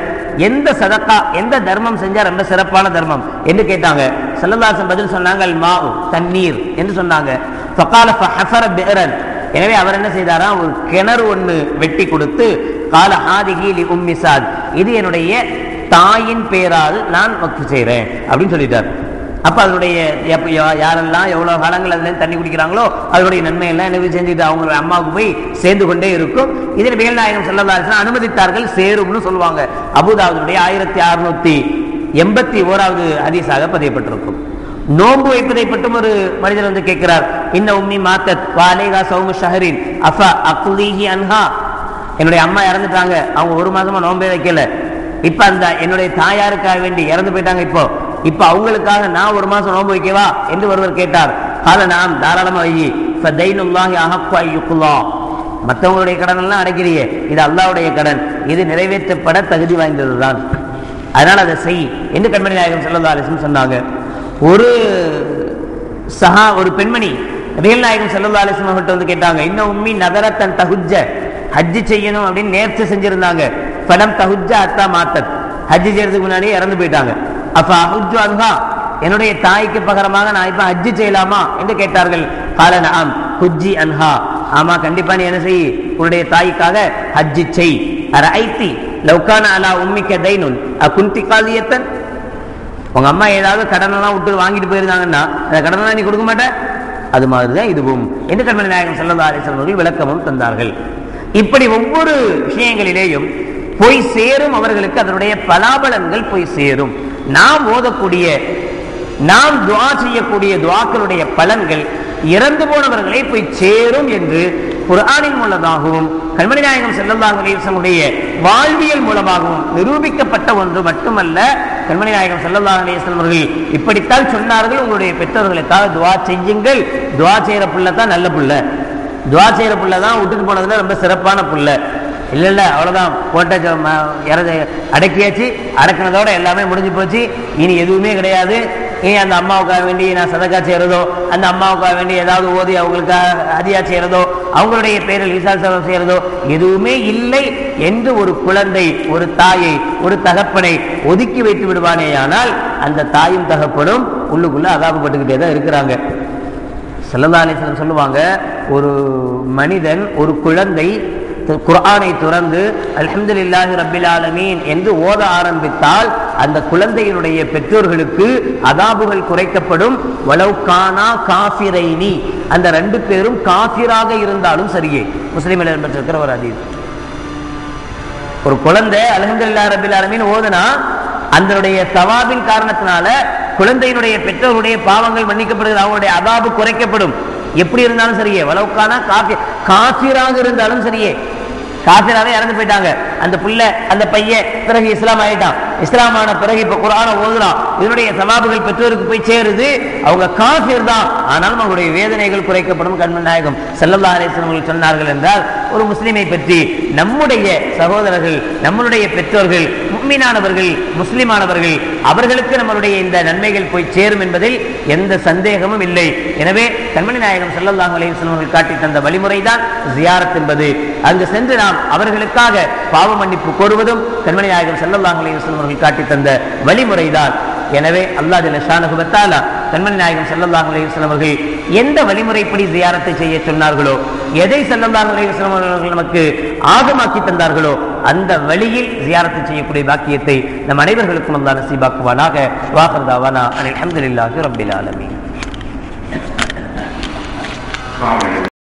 எந்த சதக்கா எந்த தர்மம் செஞ்சா ரொம்ப சிறப்பான தர்மம் என்று கேட்டாங்க. ஸல்லல்லாஹு அலைஹி வஸல்லம் பதில் சொன்னாங்க, அல் மாஉ, தண்ணீர் என்று சொன்னாங்க. ஃபகால ஃபஹஃபர பிஅரன், எனவே அவர் என்ன செய்தாரா, ஒரு கிணறு ஒன்று வெட்டி கொடுத்து, கால ஹாதிஹி லி உம்மி சாத், இது என்னுடைய தாயின் பேரால் நான் வக்ஃப் செய்கிறேன் அப்படின்னு சொல்லிட்டார். அப்ப அதனுடைய யாரெல்லாம் எவ்வளவு காலங்கள் அதுல தண்ணி குடிக்கிறாங்களோ அதனுடைய நன்மை எல்லாம் என்ன செஞ்சுட்டு அவங்க அம்மாவுக்கு போய் சேர்ந்து கொண்டே இருக்கும். இதில் நபிகள் நாயகம் ஸல்லல்லாஹு அலைஹி வஸல்லம் அனுமதித்தார்கள், சேரும்னு சொல்லுவாங்க. அபூதாவுடைய 1681வது ஹதீஸாக பதியப்பட்டிருக்கும். நோன்பு வைப்பதை பற்றும் ஒரு மனிதர் வந்து கேட்கிறார், இன்ன உம்மி மாத்தத் வாலேகா சௌமு ஷஹரின் அஃபா அக்லீஹி அன்ஹா, என்னுடைய அம்மா இறந்துட்டாங்க, அவங்க ஒரு மாசமா நோன்பே வைக்கல, இப்ப அந்த என்னுடைய தாயாருக்காக வேண்டி இறந்து போயிட்டாங்க, இப்ப அவங்களுக்காக நான் ஒரு மாசம் நோன்பு வைக்கவா என்று ஒருவர் கேட்டார். கால நாம், தாராளமா வையி, ஃபதைனுல்லாஹி அஹக்கு அய்யுக்குல்லா, மற்றவங்களுடைய கடன் எல்லாம் அடைக்கிறியே, இது அல்லாஹ்வுடைய கடன், இது நிறைவேற்றப்பட தகுதி வாய்ந்ததுதான், அதனால அதை செய் என்று கண்மணி நாயகம் ஸல்லல்லாஹு அலைஹி வஸல்லம் சொன்னாங்க. ஒரு பெண்மணி நபிகள் நாயகம் ஸல்லல்லாஹு அலைஹி வஸல்லம் கிட்ட வந்து கேட்டாங்க, இன்ன உம்மி நதரத்தன் தஹுஜ்ஜ, ஹஜ் செய்யணும் அப்படின்னு நேர்ச்சி செஞ்சிருந்தாங்க. ஃபலம் தஹுஜ்ஜ அத்தா மாத்தத், ஹஜ் செய்யறதுக்கு முன்னாடியே இறந்து போயிட்டாங்க. அப்ப அஹுஜ்ஜு அன்ஹா, என்னுடைய தாய்க்கு பகரமாக நான் இப்ப ஹஜ் செய்யலாமா என்று கேட்டார்கள். கால நஅம் ஹுஜ்ஜி அன்ஹா, ஆமா கண்டிப்பா நீ என்ன செய், உன்னுடைய தாய்க்காக ஹஜ் செய். அரஐத்தி லவ் கான அலா உம்மிக தைனுன் அகுன்தி காலியத்தன், உங்க அம்மா ஏதாவது கடனெல்லாம் விட்டு வாங்கிட்டு போயிருந்தாங்கன்னா அந்த கடனெல்லாம் நீ கொடுக்க மாட்டே, அது மாதிரிதான் இதுவும் என்று கண்மணி நாயகம் ஸல்லல்லாஹு அலைஹி வஸல்லம் அவர்கள் விளக்கமும் தந்தார்கள். இப்படி ஒவ்வொரு விஷயங்களிலேயும் போய் சேரும், அவர்களுக்கு அதனுடைய பலாபலன்கள் போய் சேரும். நாம் ஓதக்கூடிய, நாம் துஆ செய்யக்கூடிய துஆக்களுடைய பலன்கள் இறந்து போனவர்களை போய் சேரும் என்று குர்ஆனின் மூலமாகவும் கண்மணி நாயகம் ஸல்லல்லாஹு அலைஹி வஸல்லம் வாழ்வியல் மூலமாகவும் நிரூபிக்கப்பட்ட ஒன்று மட்டுமல்ல. கண்மணி நாயகம் ஸல்லல்லாஹு அலைஹி வஸல்லம் அவர்கள் இப்படித்தான் சொன்னார்கள், உங்களுடைய பெற்றோர்களுக்காக துஆ செய்யுங்கள், துஆ செய்யற புள்ள தான் நல்ல புள்ள, துஆ செய்யற புள்ள தான் விட்டுட்டு போனதுல ரொம்ப சிறப்பான புள்ள, இல்ல அவ்வளவுதான் போட்ட அடக்கியாச்சு, அடக்கினதோட எல்லாமே முடிஞ்சு போச்சு, இனி எதுவுமே கிடையாது, இனி அந்த அம்மாவுக்காக வேண்டி நான் சதக்கா செய்யறதோ, அந்த அம்மாவுக்காக வேண்டி ஏதாவது ஓதி அவங்களுக்காக ஹதியா செய்யறதோ, அவங்களுடைய பேரில் விசாரிசம் செய்யறதோ எதுவுமே இல்லை என்று ஒரு குழந்தை ஒரு தாயை ஒரு தகப்பனை ஒதுக்கி வைத்து விடுவானேயானால் அந்த தாயும் தகப்பனும் உள்ளுக்குள்ள அதாபப்பட்டுக்கிட்டே தான் இருக்கிறாங்க. ஸல்லல்லாஹு அலைஹி வஸல்லம் சொல்லுவாங்க, ஒரு மனிதன் ஒரு குழந்தை குர்ஆனை துறந்து அல்ஹம்துலில்லாஹி ரப்பில் ஆலமீன் என்று ஓத ஆரம்பித்தால் அந்த குழந்தையினுடைய பெற்றோர்களுக்கு அதாபுகள் குறைக்கப்படும். வலவ் கானா காஃபிரைனி, அந்த ரெண்டு பேரும் காஃபிராக இருந்தாலும் சரியே. முஸ்லிமில் இடம்பெற்றிருக்கிற ஒரு ஹதீஸ். ஒரு குழந்தை அல்ஹம்துலில்லாஹி ரப்பில் ஆலமீன் ஓதுனா அதனுடைய சவாபின் காரணத்தினால குழந்தையினுடைய பெற்றோருடைய பாவங்கள் மன்னிக்கப்படுகிறது, அவங்களுடைய அதாபு குறைக்கப்படும். எப்படி இருந்தாலும் சரியே, வலவுக்கான காஃபிராக இருந்தாலும் சரியே, காஃபிராவே இறந்து போயிட்டாங்க, அந்த புள்ள அந்த பையன் பிறகு இஸ்லாம் ஆயிட்டான், இஸ்லாமான பிறகு இப்ப குர்ஆனை ஓதுறான், இதனுடைய சவாபுகள் பெற்றோருக்கு போய் சேருது, அவங்க காஃபிர் தான், ஆனாலும் அவங்களுடைய வேதனைகள் குறைக்கப்படும். கண்மணி நாயகம் ஸல்லல்லாஹு அலைஹி வஸல்லம் சொன்னார்கள் என்றால், ஒரு முஸ்லிமை பற்றி நம்முடைய சகோதரர்கள், நம்முடைய பெற்றோர்கள் முஃமினானவர்கள், முஸ்லிமானவர்கள், அவர்களுக்கு நம்மளுடைய இந்த நன்மைகள் போய் சேரும் என்பதில் எந்த சந்தேகமும் இல்லை. எனவே கண்மணி நாயகம் ஸல்லல்லாஹு அலைஹி வஸல்லம் அவர்கள் காட்டி தந்த வழிமுறைதான் ஜியாரத் என்பது. அங்கு சென்று நாம் அவர்களுக்காக பாவ மன்னிப்பு கோருவதும் கண்மணி நாயகம் ஸல்லல்லாஹு அலைஹி வஸல்லம் அவர்கள் காட்டி தந்த வழிமுறைதான். எனவே அல்லாஹ் ஜல்ல ஷானஹு வ தஆலா கண்மணி நாயகம் ஸல்லல்லாஹு அலைஹி வஸல்லம் அவர்கள் எந்த வழிமுறைப்படி ஜியாரத்தை செய்ய சொன்னார்களோ, எதை ஸல்லல்லாஹு அலைஹி வஸல்லம் அவர்கள் நமக்கு ஆகமாக்கி தந்தார்களோ அந்த வழியில் ஜியாரத்தை செய்யக்கூடிய பாக்கியத்தை நம் அனைவர்களுக்கும் அல்லாஹ் நசீபாக்குவானாக. வாஹிர் தாவானா அல்ஹம்துலில்லாஹி ரப்பில் ஆலமீன்.